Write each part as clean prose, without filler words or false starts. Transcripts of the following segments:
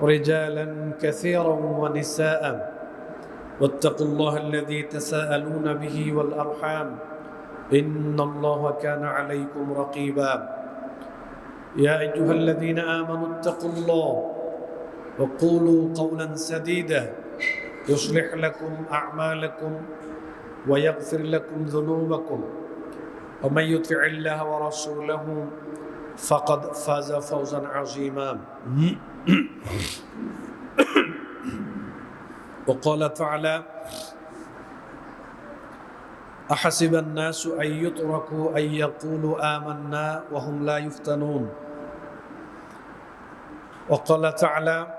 رجالا كثيرا ونساء واتقوا الله الذي تساءلون به والأرحام إن الله كان عليكم رقيبا يا أيها الذين آمنوا اتقوا الله وقولوا قولا سديدا يصلح لكم أعمالكم ويغفر لكم ذنوبكم ومن يطع الله ورسوله فقد فاز فوزا عظيما وقال تعالى أحسب الناس أن يتركوا أن يقولوا آمنا وهم لا يفتنون وقال تعالى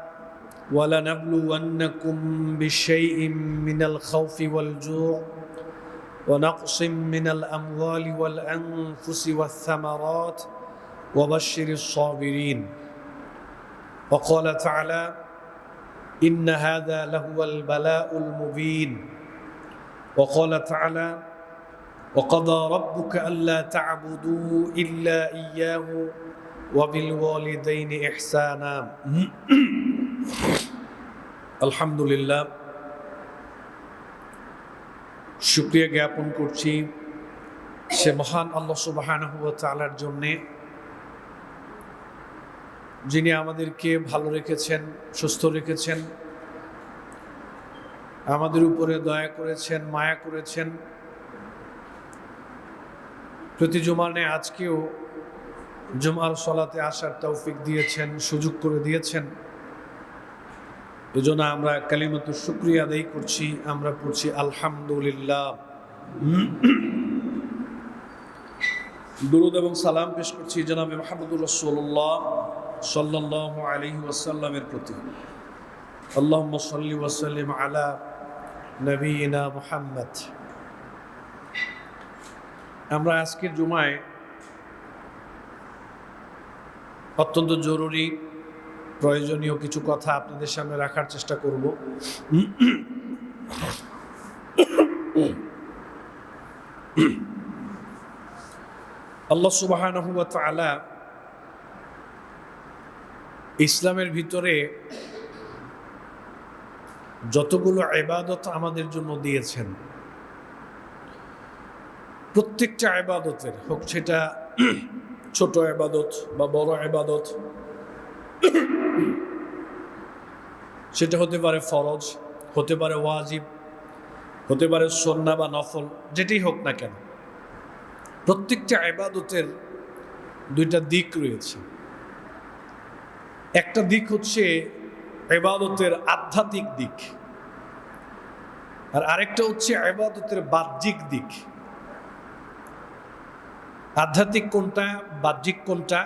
ولنبلونكم بشيء من الخوف والجوع ونقص من الأموال والأنفس والثمرات وبشر الصابرين وقال تعالى إن هذا لهو البلاء المبين وقال تعالى وقضى ربك ألا تعبدوا إلا إياه وبالوالدين إحسانا الحمد لله শুকরিয়া জ্ঞাপন করছি সে মহান আল্লাহ সুবহানাহু ওয়া তাআলার জন্য যিনি আমাদেরকে ভালো রেখেছেন, সুস্থ রেখেছেন, আমাদের উপরে দয়া করেছেন, মায়া করেছেন। প্রতি জুমানে আজকেও জুমার সালাতে আসার তৌফিক দিয়েছেন, সুযোগ করে দিয়েছেন। এজন্য আমরা কালিমাতুশ শুকরিয়া আদায় করছি, আমরা পড়ছি আলহামদুলিল্লাহ। দুরূদ এবং সালাম পেশ করছি জনাবে মুহাম্মদুর রাসূলুল্লাহ সাল্লাল্লাহু আলাইহি ওয়াসাল্লামের প্রতি। আল্লাহুম্মা সাল্লি ওয়া সাল্লিম আলা নবিয়িনা মুহাম্মদ। আমরা আজকের জুমায় অত্যন্ত জরুরি প্রয়োজনীয় কিছু কথা আপনাদের সামনে রাখার চেষ্টা করব। আল্লাহ সুবহানাহু ওয়া তাআলা ইসলামের ভিতরে যতগুলো ইবাদত আমাদের জন্য দিয়েছেন, প্রত্যেকটা ইবাদতের, হোক সেটা ছোট ইবাদত বা বড় ইবাদত, সেটা হতে পারে ফরজ, হতে পারে ওয়াজিব, হতে পারে সুন্নাহ বা নফল, যেটাই হোক না কেন, প্রত্যেকটা ইবাদতের দুইটা দিক রয়েছে। একটা দিক হচ্ছে ইবাদতের আধ্যাত্মিক দিক, আর আরেকটা হচ্ছে ইবাদতের বাহ্যিক দিক। আধ্যাত্মিক কোনটা, বাহ্যিক কোনটা?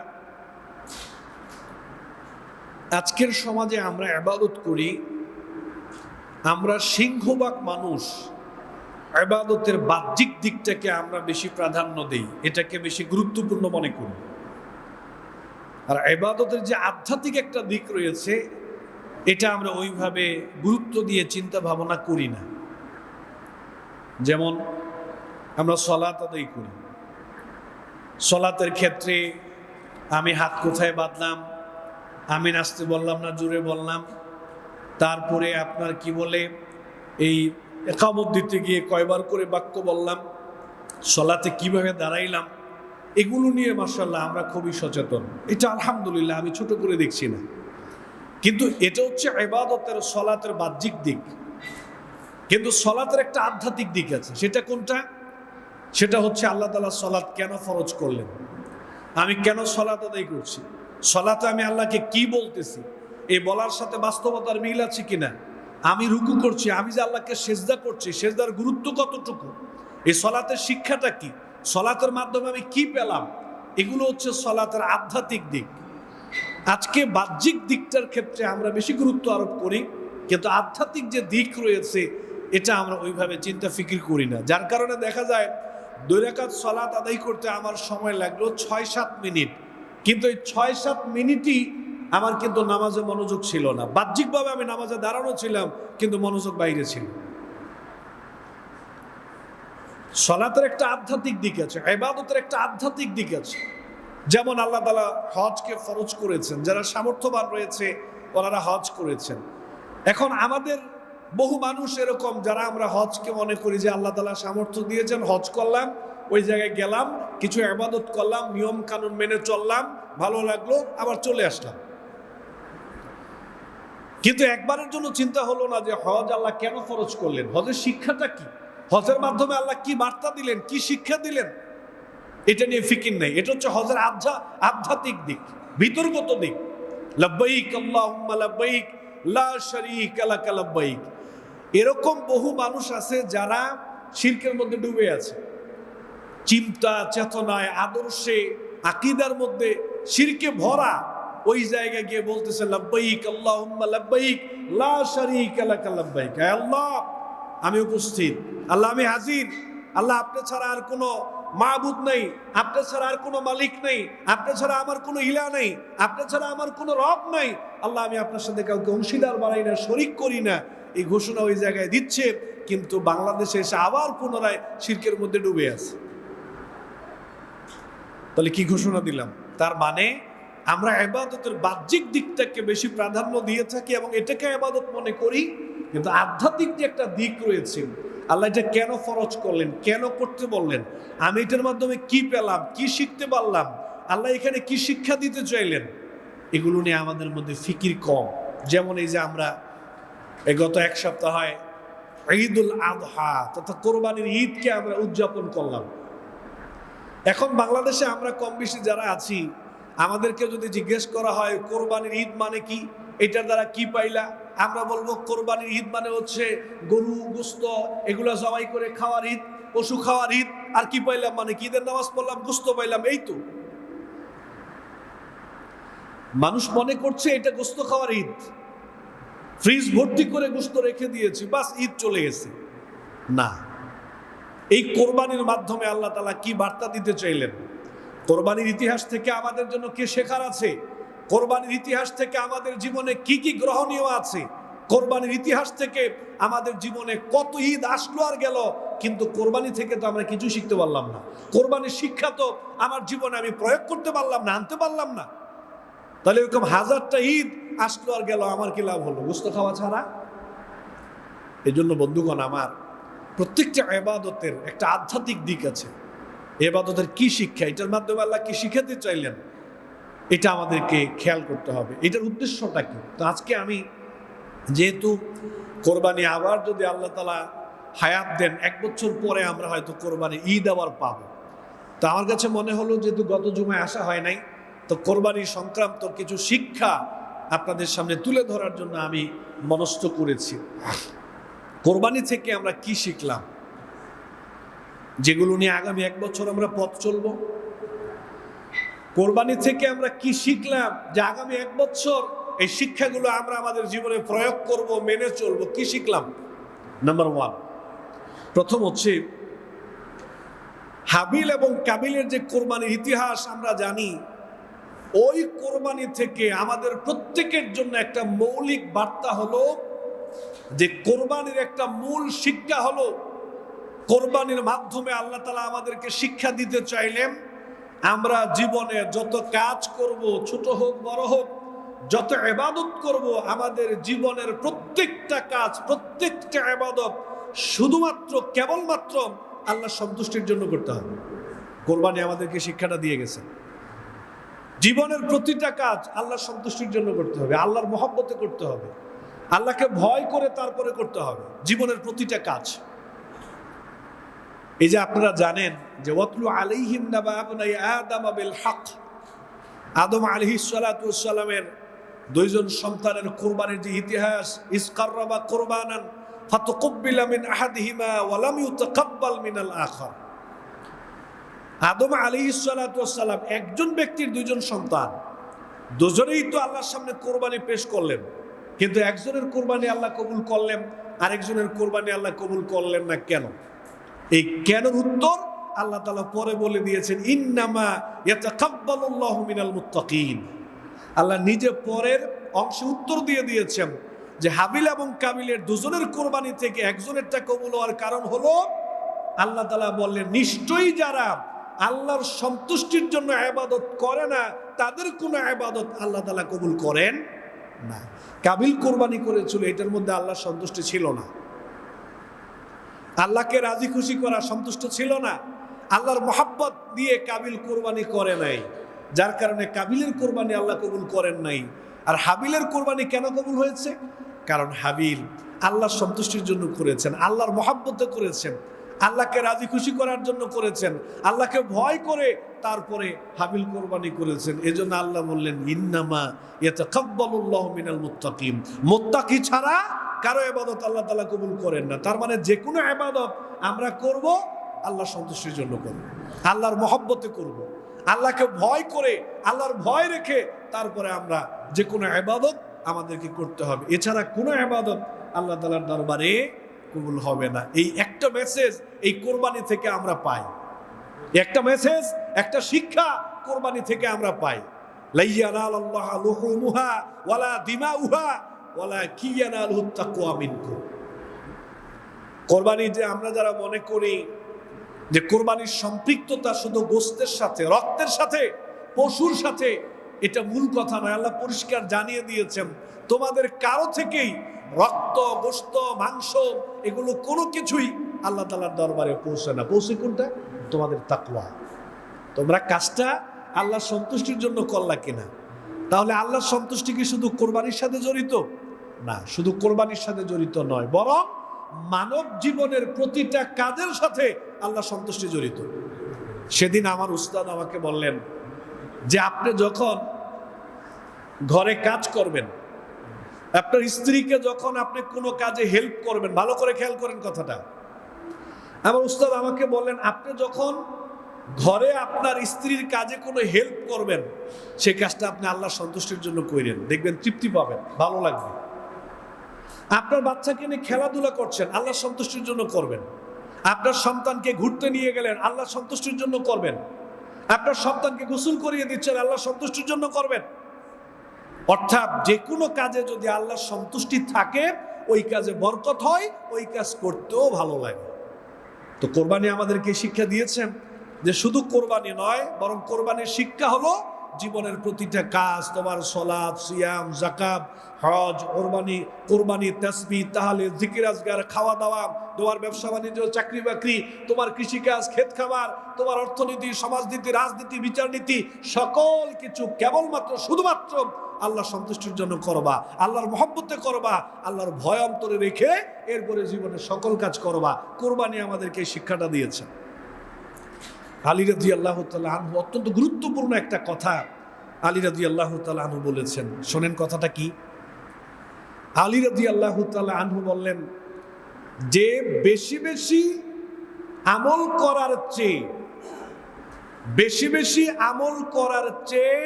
আজকের সমাজে আমরা ইবাদত করি, আমরা সিংহভাগ মানুষ ইবাদতের বাহ্যিক দিকটাকে আমরা বেশি প্রাধান্য দেই, এটাকে বেশি গুরুত্বপূর্ণ মনে করি। আর ইবাদতের যে আধ্যাত্মিক একটা দিক রয়েছে, এটা আমরা ওইভাবে গুরুত্ব দিয়ে চিন্তা ভাবনা করি না। যেমন আমরা সালাত আদায় করি, সালাতের ক্ষেত্রে আমি হাত কোথায় বাঁধলাম, আমি নাচতে বললাম না জোরে বললাম, তারপরে আপনার কি বলে এই ইকামত দিতে গিয়ে কয়বার করে বাক্য বললাম, সালাতে কিভাবে দাঁড়াইলাম, এগুলো নিয়ে মাশাআল্লাহ আমরা খুবই সচেতন। এটা আলহামদুলিল্লাহ, আমি ছোট করে দেখছি না, কিন্তু এটা হচ্ছে ইবাদতের সালাতের বাহ্যিক দিক। কিন্তু সালাতের একটা আধ্যাত্মিক দিক আছে, সেটা কোনটা? সেটা হচ্ছে আল্লাহ তাআলা সালাত কেন ফরজ করলেন, আমি কেন সালাত আদায় করছি, সালাতে আমি আল্লাহকে কি বলতেছি, এই বলার সাথে বাস্তবতার মিল আছে কিনা, আমি রুকু করছি, আমি যে আল্লাহকে সেজদা করছি, সেজদার গুরুত্ব কতটুকু, এই সালাতের শিক্ষাটা কি, সালাতের মাধ্যমে আমি কি পেলাম, এগুলো হচ্ছে সালাতের আধ্যাত্মিক দিক। আজকে বাহ্যিক দিকটার ক্ষেত্রে আমরা বেশি গুরুত্ব আরোপ করি, কিন্তু আধ্যাত্মিক যে দিক রয়েছে এটা আমরা ওইভাবে চিন্তা ফিকির করি না। যার কারণে দেখা যায় 2 রাকাত সালাত আদায় করতে আমার সময় লাগলো 6-7 মিনিট, কিন্তু এই 6-7 মিনিটই আমার কিন্তু নামাজে মনোযোগ ছিল না। বাহ্যিকভাবে আমি নামাজে দাঁড়ানো ছিলাম, কিন্তু মনোযোগ বাইরে ছিল। সালাতের একটা আধ্যাত্মিক দিক আছে, ইবাদতের একটা আধ্যাত্মিক দিক আছে। যেমন আল্লাহ তাআলা হজকে ফরজ করেছেন, যারা সামর্থ্যবান রয়েছে ওনারা হজ করেছেন। এখন আমাদের বহু মানুষ এরকম যারা আমরা হজকে মনে করি যে আল্লাহ তাআলা সামর্থ্য দিয়েছেন, হজ করলাম, ওই জায়গায় গেলাম, কিছু ইবাদত করলাম, নিয়ম কানুন মেনে চললাম, ভালো লাগলো, আবার চলে আসলাম। কিন্তু একবারের জন্য চিন্তা হলো না যে হজ আল্লাহ কেন ফরজ করলেন, হজের শিক্ষাটা কি, হজের মাধ্যমে আল্লাহ কি বার্তা দিলেন, কি শিক্ষা দিলেন, এটা নিয়ে ফিকির নেই। এটা হচ্ছে হজের আধ্যাত্মিক দিক, বিতর্কত দিক। লাব্বাইক আল্লাহুম্মা লাব্বাইক লা শারীকা লাকা লাব্বাইক। এরকম বহু মানুষ আছে যারা শিরকের মধ্যে ডুবে আছে, চিন্তা চেতনায়, আদর্শে, আকীদার মধ্যে শিরকে ভরা। ওই জায়গায় গিয়ে বলতেছে লাব্বাইক আল্লাহুম্মা লাব্বাইক লা শারীকা লাকা লাব্বাইক। হে আল্লাহ, আমি উপস্থিত, আল্লাহ আমি হাজির, আল্লাহ আপনি ছাড়া আর কোনো মাবুদ নেই, আপনি ছাড়া আর কোনো মালিক নেই, আপনি ছাড়া আমার কোনো ইলা নেই, আপনি ছাড়া আমার কোনো রব নাই। আল্লাহ আমি আপনার সাথে কাউকে অংশীদার বানাই না, শরীক করি না। এই ঘোষণা ওই জায়গায় দিচ্ছে, কিন্তু বাংলাদেশে এসে আবার পুনরায় শিরকের মধ্যে ডুবে আছে। তাহলে কি ঘোষণা দিলাম? তার মানে আমরা ইবাদতের বাহ্যিক দিকটাকে বেশি প্রাধান্য দিয়ে থাকি এবং এটাকে ইবাদত মনে করি, কিন্তু আধ্যাত্মিক যে একটা দিক রয়েছে, আল্লাহ এটা কেন ফরজ করলেন, কেন করতে বললেন, আমি এটার মাধ্যমে কি পেলাম, কি শিখতে পারলাম, আল্লাহ এখানে কি শিক্ষা দিতে চাইলেন, এগুলো নিয়ে আমাদের মধ্যে ফিকির কম। যেমন এই যে আমরা গত এক সপ্তাহ হয় ঈদুল আযহা তথা কোরবানির ঈদকে আমরা উদযাপন করলাম। এখন বাংলাদেশে আমরা কম বেশি যারা আছি, আমাদেরকে যদি জিজ্ঞেস করা হয় কোরবানির ঈদ মানে কি, এটার দ্বারা কি পাইলা, আমরা বলবো কোরবানির ঈদ মানে হচ্ছে গরু গোস্ত এগুলো জবাই করে খাওয়ার ঈদ, পশু খাওয়ার ঈদ। আর কি পাইলাম মানে কি, ঈদের নামাজ পড়লাম, গোস্ত পাইলাম, এই তো। মানুষ মনে করছে এটা গোস্ত খাওয়ার ঈদ, ফ্রিজ ভর্তি করে গোস্ত রেখে দিয়েছি, বাস ঈদ চলে গেছে। না, এই কোরবানির মাধ্যমে আল্লাহ তাআলা কি বার্তা দিতে চাইলেন, কোরবানির ইতিহাস থেকে আমাদের জন্য কি শেখার আছে, কোরবানির ইতিহাস থেকে আমাদের জীবনে কি কি গ্রহণীয় আছে, কোরবানির ইতিহাস থেকে আমাদের জীবনে কত ঈদ আসলো আর গেল, কিন্তু কোরবানি থেকে তো আমরা কিছু শিখতে পারলাম না। কোরবানির শিক্ষা তো আমার জীবনে আমি প্রয়োগ করতে পারলাম না, আনতে পারলাম না। তাহলে এরকম হাজারটা ঈদ আসলো আর গেল, আমার কি লাভ হলো গোস্ত খাওয়া ছাড়া? এই জন্য বন্ধুগণ আমার, প্রত্যেকটা ইবাদতের একটা আধ্যাত্মিক দিক আছে। ইবাদতের কি শিক্ষা, এটার মাধ্যমে আল্লাহ কি শিখাতে চাইলেন, এটা আমাদেরকে খেয়াল করতে হবে, এটার উদ্দেশ্যটা কি। তো আজকে আমি যেহেতু কোরবানি আবার যদি আল্লাহ তাআলা হায়াত দেন, 1 বছর পরে আমরা হয়তো কোরবানি ঈদ আবার পাবো। তো আমার কাছে মনে হলো যেহেতু গত জুমায় আসা হয় নাই, তো কোরবানি সংক্রান্ত কিছু শিক্ষা আপনাদের সামনে তুলে ধরার জন্য আমি মনস্থ করেছি। কোরবানি থেকে আমরা কি শিখলাম, যেগুলো নিয়ে আগামী 1 বছর আমরা পথ চলবো। কোরবানি থেকে আমরা কি শিখলাম যে আগামী 1 বছর এই শিক্ষাগুলো আমরা আমাদের জীবনে প্রয়োগ করব, মেনে চলবো। কি শিখলাম? নাম্বার 1, প্রথম হচ্ছে হাবিল এবং কাবিলের যে কোরবানির ইতিহাস আমরা জানি, ওই কোরবানি থেকে আমাদের প্রত্যেকের জন্য একটা মৌলিক বার্তা হলো যে কোরবানির একটা মূল শিক্ষা হলো, কোরবানির মাধ্যমে আল্লাহ তাআলা আমাদেরকে শিক্ষা দিতে চাইলেন আমরা জীবনে যত কাজ করব, ছোট হোক বড় হোক, যত ইবাদত করব, আমাদের জীবনের প্রত্যেকটা কাজ, প্রত্যেকটা ইবাদত শুধুমাত্র কেবলমাত্র আল্লাহর সন্তুষ্টির জন্য করতে হবে। কোরবানি আমাদেরকে শিক্ষাটা দিয়ে গেছে, জীবনের প্রতিটা কাজ আল্লাহর সন্তুষ্টির জন্য করতে হবে, আল্লাহর মহব্বতে করতে হবে, আল্লাহকে ভয় করে তারপরে করতে হবে জীবনের প্রতিটা কাজ। এই যে আপনারা জানেন যে ওয়াতলু আলাইহিম নাবা ইবনাই আদম বিল হক, আদম আলাইহিস সালাতু ওয়াস সালামের 2 জন সন্তানের কোরবানির যে ইতিহাস, ইসকাররাবা কুরবানান ফাতুকব্বিলা মিন আহাদিহিমা ওয়া লাম ইউতাকাব্বাল মিনাল আখার। আদম আলাইহিস সালাতু ওয়াস সালাম একজন ব্যক্তির 2 জন সন্তান, দুজনেই তো আল্লাহর সামনে কোরবানি পেশ করলেন, কিন্তু একজনের কোরবানি আল্লাহ কবুল করলেন, আরেকজনের কোরবানি আল্লাহ কবুল করলেন না। কেন? এই কেনর উত্তর আল্লাহ তাআলা পরে বলে দিয়েছেন, ইন্নামা ইয়াতাকাব্বালুল্লাহু মিনাল মুত্তাকিন। আল্লাহ নিজে পরের অংশে উত্তর দিয়ে দিয়েছেন যে হাবিল এবং কাবিলের 2 জনের কোরবানি থেকে একজনেরটা কবুল হওয়ার কারণ হলো আল্লাহ তাআলা বললেন, নিশ্চয়ই যারা আল্লাহর সন্তুষ্টির জন্য ইবাদত করে না, তাদের কোনো ইবাদত আল্লাহ তাআলা কবুল করেন না। কাবিল কোরবানি করেছিল, এটার মধ্যে আল্লাহ সন্তুষ্ট ছিল না, আল্লাহকে রাজি খুশি করা সন্তুষ্ট ছিল না, আল্লাহর মহাব্বত দিয়ে কাবিল কোরবানি করে নাই, যার কারণে কাবিলের কোরবানি আল্লাহ কবুল করেন নাই। আর হাবিলের কোরবানি কেন কবুল হয়েছে? কারণ হাবিল আল্লাহর সন্তুষ্টির জন্য করেছেন, আল্লাহর মহাব্বতে করেছেন, আল্লাহকে রাজি খুশি করার জন্য করেছেন, আল্লাহকে ভয় করে তারপরে হাবিল কোরবানি করেছেন। এজন্য আল্লাহ বললেন, ইন্নামা ইয়াতাকাব্বালুল্লাহু মিনাল মুত্তাকিন, মুত্তাকি ছাড়া কারো ইবাদত আল্লাহ তাআলা কবুল করেন না। তার মানে যে কোনো ইবাদত আমরা করব আল্লাহর সন্তুষ্টির জন্য করব, আল্লাহর মহব্বতে করব, আল্লাহকে ভয় করে, আল্লাহর ভয় রেখে তারপরে আমরা যে কোনো ইবাদত আমাদেরকে করতে হবে। এছাড়া কোনো ইবাদত আল্লাহ তাআলার দরবারে কবুল হবে না। এই একটা মেসেজ এই কোরবানি থেকে আমরা পাই, একটা মেসেজ, একটা শিক্ষা কোরবানি থেকে আমরা পাই। লা ইয়ানালাল্লাহু লুহুমুহা ওয়ালা দিমাউহা ওয়ালাকিন ইয়ানালুহুত তাকওয়া মিনকুম। কোরবানি যে আমরা যারা মনে করি যে কোরবানির সম্পৃক্ততা শুধু গোশতের সাথে, রক্তের সাথে, পশুর সাথে, এটা মূল কথা নয়। আল্লাহ পরিষ্কার জানিয়ে দিয়েছেন, তোমাদের কারো থেকেই রক্ত, গোশত, মাংস এগুলো কোনো কিছুই আল্লাহ তাআলার দরবারে পৌঁছে না। পৌঁছে কোনটা? তোমাদের তাকওয়া। তোমরা কাজটা আল্লাহর সন্তুষ্টির জন্য করলা কিনা। তাহলে আল্লাহর সন্তুষ্টি কি শুধু কোরবানির সাথে জড়িত? না, শুধু কোরবানির সাথে জড়িত নয়, বরং মানব জীবনের প্রতিটা কাজের সাথে আল্লাহ সন্তুষ্টি জড়িত। সেদিন আমার উস্তাদ আমাকে বললেন যে আপনি যখন ঘরে কাজ করবেন, আপনার স্ত্রীকে যখন আপনি কোনো কাজে হেল্প করবেন, ভালো করে খেয়াল করেন কথাটা, আমার উস্তাদ আমাকে বললেন আপনি যখন ঘরে আপনার স্ত্রীর কাজে কোনো হেল্প করবেন, সেই কাজটা আপনি আল্লাহর সন্তুষ্টির জন্য করেন, দেখবেন তৃপ্তি পাবেন, ভালো লাগবে। আপনার বাচ্চাকে নিয়ে খেলাধুলা করছেন, আল্লাহর সন্তুষ্টির জন্য করবেন। আপনার সন্তানকে ঘুরতে নিয়ে গেলেন, আল্লাহর সন্তুষ্টির জন্য করবেন। আপনার সন্তানকে গোসল করিয়ে দিচ্ছেন, আল্লাহর সন্তুষ্টির জন্য করবেন। অর্থাৎ যে কোনো কাজে যদি আল্লাহর সন্তুষ্টি থাকে, ওই কাজে বরকত হয়, ওই কাজ করতেও ভালো লাগে। তো কোরবানি আমাদেরকে শিক্ষা দিয়েছেন যে শুধু কোরবানি নয়, বরং কোরবানির শিক্ষা হলো জীবনের প্রতিটা কাজ, তোমার সালাত, সিয়াম, যাকাত, হজ, কোরবানি, তাসবিহ, তাহলিল, জিকির, আজগার, খাওয়া দাওয়া, তোমার ব্যবসা বাণিজ্য, চাকরি বাকরি, তোমার কৃষিকাজ, ক্ষেত খামার, তোমার অর্থনীতি, সমাজনীতি, রাজনীতি, বিচারনীতি, সকল কিছু কেবলমাত্র শুধুমাত্র আল্লাহ সন্তুষ্টির জন্য করবা, আল্লাহর মহব্বতে করবা, আল্লাহর ভয় অন্তরে রেখে এরপরে জীবনের সকল কাজ করবা। কোরবানি আমাদেরকে এই শিক্ষাটা দিয়েছে। আলী রাদিয়াল্লাহু তাআলা আনহু, অত্যন্ত গুরুত্বপূর্ণ একটা কথা আলী রাদিয়াল্লাহু তাআলা আনহু বলেছেন, শোনেন কথাটা কি। আলী রাদিয়াল্লাহু তাআলা আনহু বললেন যে বেশি বেশি আমল করার চেয়ে, বেশি বেশি আমল করার চেয়ে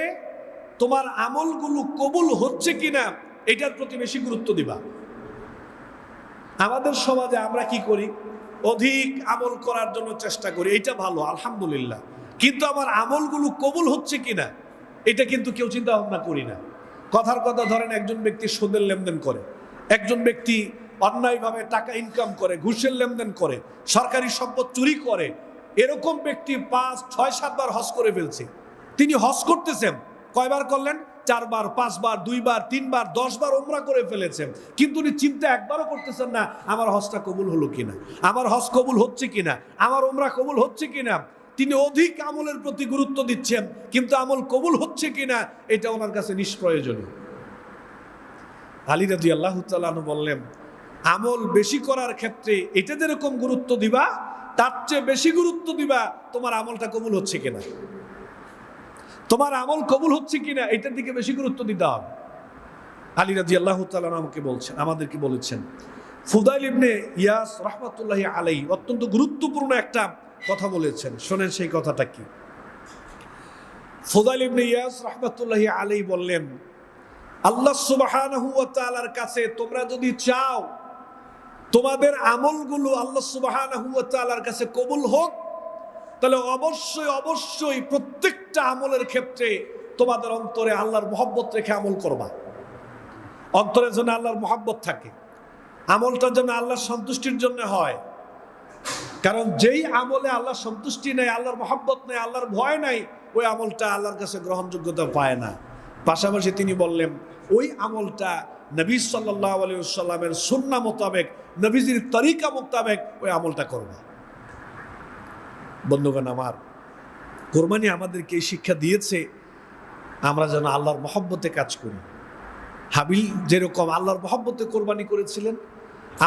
তোমার আমলগুলো কবুল হচ্ছে কিনা এটার প্রতি বেশি গুরুত্ব দিবা। আমাদের সমাজে আমরা কি করি? অধিক আমল করার জন্য চেষ্টা করি, এটা ভালো, আলহামদুলিল্লাহ, কিন্তু আমার আমলগুলো কবুল হচ্ছে কিনা এটা কিন্তু কেউ চিন্তা ভাবনা করি না। কথার কথা ধরেন, একজন ব্যক্তি সুদের লেনদেন করে, একজন ব্যক্তি অন্যায়ভাবে টাকা ইনকাম করে, ঘুষের লেনদেন করে, সরকারি সম্পদ চুরি করে, এরকম ব্যক্তি 5, 6, 7 বার হজ করে ফেলছে। তিনি হজ করতেছেন, কয়বার করলেন? 4 বার, 5 বার, 2 বার, 3 বার, 10 বার উমরা করে ফেলেছেন, কিন্তু উনি চিন্তা একবারও করতেছেন না আমার হজটা কবুল হলো কিনা, আমার হজ কবুল হচ্ছে কিনা, আমার উমরা কবুল হচ্ছে কিনা। তিনি অধিক আমলের প্রতি গুরুত্ব দিচ্ছেন, কিন্তু আমল কবুল হচ্ছে কিনা এটা ওনার কাছে নিষ্প্রয়োজনীয়। আলী রাদিয়াল্লাহু তাআলা আনহু বললেন, আমল বেশি করার ক্ষেত্রে এটা যেরকম গুরুত্ব দিবা, তার চেয়ে বেশি গুরুত্ব দিবা তোমার আমলটা কবুল হচ্ছে কিনা। তোমার আমল কবুল হচ্ছে কিনা এটার দিকে বেশি গুরুত্ব দিতে হবে। আলী রাদিয়াল্লাহু তাআলা আমাদেরকে বলেছেন। ফুদাইল ইবনে ইয়াস রাহমাতুল্লাহি আলাইহি অত্যন্ত গুরুত্বপূর্ণ একটা কথা বলেছেন, শোনেন সেই কথাটা কি। ফুদাইল ইবনে ইয়াস রাহমাতুল্লাহি আলাইহি বললেন, আল্লাহ সুবহানাহু ওয়া তাআলার কাছে তোমরা যদি চাও তোমাদের আমলগুলো আল্লাহ সুবহানাহু ওয়া তাআলার কাছে কবুল হোক, তাহলে অবশ্যই অবশ্যই প্রত্যেকটা আমলের ক্ষেত্রে তোমাদের অন্তরে আল্লাহর মহব্বত রেখে আমল করবা। অন্তরে যেন আল্লাহর মহব্বত থাকে, আমলটা যেন আল্লাহর সন্তুষ্টির জন্য হয়। কারণ যেই আমলে আল্লাহর সন্তুষ্টি নেই, আল্লাহর মহব্বত নেই, আল্লাহর ভয় নাই, ওই আমলটা আল্লাহর কাছে গ্রহণযোগ্যতা পায় না। পাশাপাশি তিনি বললেন ওই আমলটা নবী সাল্লাল্লাহু আলাইহি ওয়াসাল্লামের সুন্নাহ মোতাবেক, নবীজির তরিকা মোতাবেক ওই আমলটা করবা। বন্ধুগণ আমার, কোরবানি আমাদেরকে এই শিক্ষা দিয়েছে আমরা যেন আল্লাহর মহব্বতে কাজ করি। হাবিল যেরকম আল্লাহর মহব্বতে কোরবানি করেছিলেন,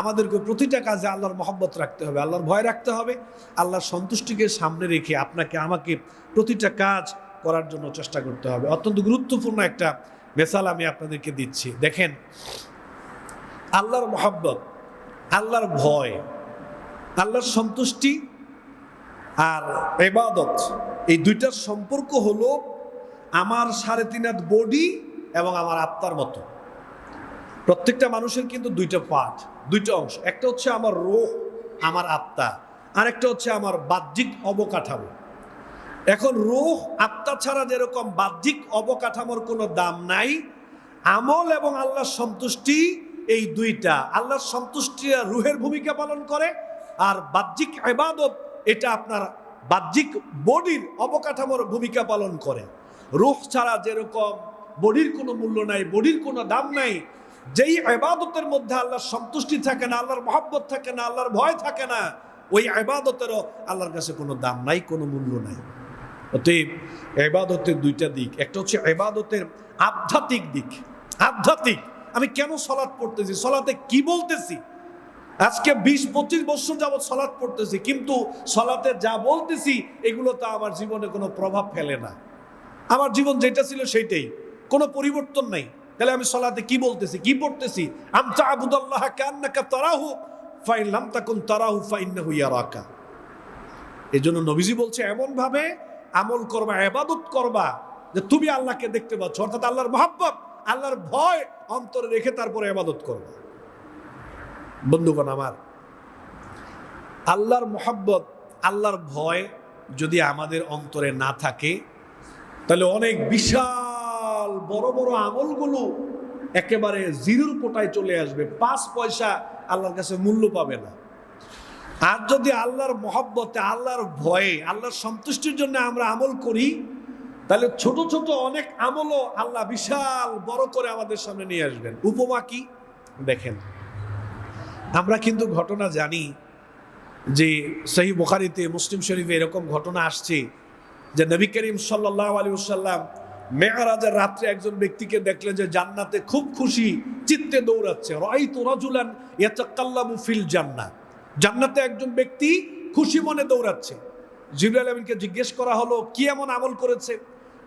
আমাদেরকে প্রতিটা কাজে আল্লাহর মহব্বত রাখতে হবে, আল্লাহর ভয় রাখতে হবে, আল্লাহর সন্তুষ্টিকে সামনে রেখে আপনাকে আমাকে প্রতিটা কাজ করার জন্য চেষ্টা করতে হবে। অত্যন্ত গুরুত্বপূর্ণ একটা মেসাল আমি আপনাদেরকে দিচ্ছি। দেখেন, আল্লাহর মহব্বত, আল্লাহর ভয়, আল্লাহর সন্তুষ্টি আর ইবাদত, এই দুইটার সম্পর্ক হলো আমার 3.5 হাত বডি এবং আমার আত্মার মতো। প্রত্যেকটা মানুষের কিন্তু দুইটা পার্ট, দুইটা অংশ। একটা হচ্ছে আমার রূহ, আমার আত্মা, আর একটা হচ্ছে আমার বাহ্যিক অবকাঠামো। এখন রূহ আত্মা ছাড়া যেরকম বাহ্যিক অবকাঠামোর কোনো দাম নাই, আমল এবং আল্লাহর সন্তুষ্টি এই দুইটা, আল্লাহর সন্তুষ্টিরা রূহের ভূমিকা পালন করে, আর বাহ্যিক ইবাদত এটা আপনার বাহ্যিক বডির অবকাঠামোর ভূমিকা পালন করে। রূহ ছাড়া যেরকম বডির কোনো মূল্য নাই, বডির কোনো দাম নাই, যেই ইবাদতের মধ্যে আল্লাহর সন্তুষ্টি থাকে না, আল্লাহর মহব্বত থাকে না, আল্লাহর ভয় থাকে না, ওই ইবাদতেরও আল্লাহর কাছে কোনো দাম নাই, কোনো মূল্য নাই। অতএব ইবাদতের দুইটা দিক, একটা হচ্ছে ইবাদতের আধ্যাত্মিক দিক। আধ্যাত্মিক, আমি কেন সালাত পড়তেছি, সালাতে কি বলতেছি, আজকে 20-25 বছর যাবত সালাত পড়তেছি, কিন্তু সালাতে যা বলতেছি এগুলো তো আমার জীবনে কোনো প্রভাব ফেলে না। আমার জীবন যেটা ছিল সেইটাই, কোনো পরিবর্তন নাই। তাহলে আমি সালাতে কি বলতেছি, কি পড়তেছি? আনতা আবুদাল্লাহ কান্নাকা তারাহু ফাইন লাম তাকুন তারাহু ফাইন্নাহু ইয়ারাকা। এজন্য নবীজি বলছে এমন ভাবে আমল করবা, ইবাদত করবা যে তুমি আল্লাহকে দেখতে পাচ্ছ, অর্থাৎ আল্লাহর মহব্বত, আল্লাহর ভয় অন্তরে রেখে তারপরে ইবাদত করবা। বন্ধুগণ আমার, আল্লাহর মহব্বত, আল্লাহর ভয় যদি আমাদের অন্তরে না থাকে, তাহলে অনেক বিশাল বড় বড় আমলগুলো একেবারে জিরোর কোটায় চলে আসবে, 5 পয়সা আল্লাহর কাছে মূল্য পাবে না। আর যদি আল্লাহর মহব্বতে, আল্লাহর ভয়ে, আল্লাহর সন্তুষ্টির জন্য আমরা আমল করি, তাহলে ছোট ছোট অনেক আমলও আল্লাহ বিশাল বড় করে আমাদের সামনে নিয়ে আসবেন। উপমা কি দেখেন, আমরা কিন্তু ঘটনা জানি যে সহিহ বুখারীতে, মুসলিম শরীফে এরকম ঘটনা আসছে যে নবী করিম সাল্লাল্লাহু আলাইহি ওয়াসাল্লাম মেরাজের রাত্রে একজন ব্যক্তিকে দেখলেন যে জান্নাতে খুব খুশি চিত্তে দৌড়াচ্ছে। রাআইতু রাজুলান ইয়াতাকাল্লামু ফিল জান্নাহ, জান্নাতে একজন ব্যক্তি খুশি মনে দৌড়াচ্ছে। জিবরাইল আমিনকে জিজ্ঞেস করা হলো কি এমন আমল করেছে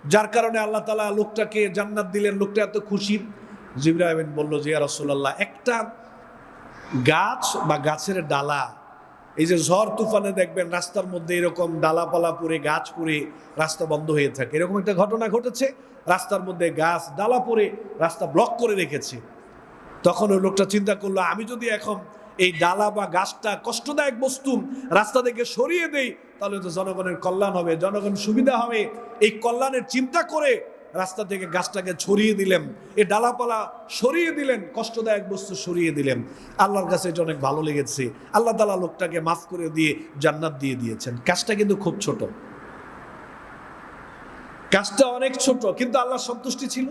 যার কারণে আল্লাহ তাআলা লোকটাকে জান্নাত দিলেন, লোকটা এত খুশি? জিবরাইল আমিন বলল যে ইয়া রাসূলুল্লাহ, একটা গাছ বা গাছের ডালা, এই যে ঝড় তুফানে দেখবেন রাস্তার মধ্যে এরকম ডালাপালা পড়ে, গাছ পড়ে রাস্তা বন্ধ হয়ে থাকে, এরকম একটা ঘটনা ঘটেছে। রাস্তার মধ্যে গাছ ডালা পড়ে রাস্তা ব্লক করে রেখেছে। তখন ওই লোকটা চিন্তা করলো, আমি যদি এখন এই ডালা বা গাছটা, কষ্টদায়ক বস্তু, রাস্তা থেকে সরিয়ে দেই, তাহলে তো জনগণের কল্যাণ হবে, জনগণ সুবিধা হবে। এই কল্যাণের চিন্তা করে রাস্তা থেকে গাছটাকে ছড়িয়ে দিলেন, এই ডালাপালা সরিয়ে দিলেন, কষ্টদায়ক বস্তু সরিয়ে দিলেন। আল্লাহর কাছে এটা অনেক ভালো লেগেছে, আল্লাহ তাআলা লোকটাকে মাফ করে দিয়ে জান্নাত দিয়ে দিয়েছেন। কাজটা কিন্তু খুব ছোট, কাজটা অনেক ছোট, কিন্তু আল্লাহর সন্তুষ্টি ছিল,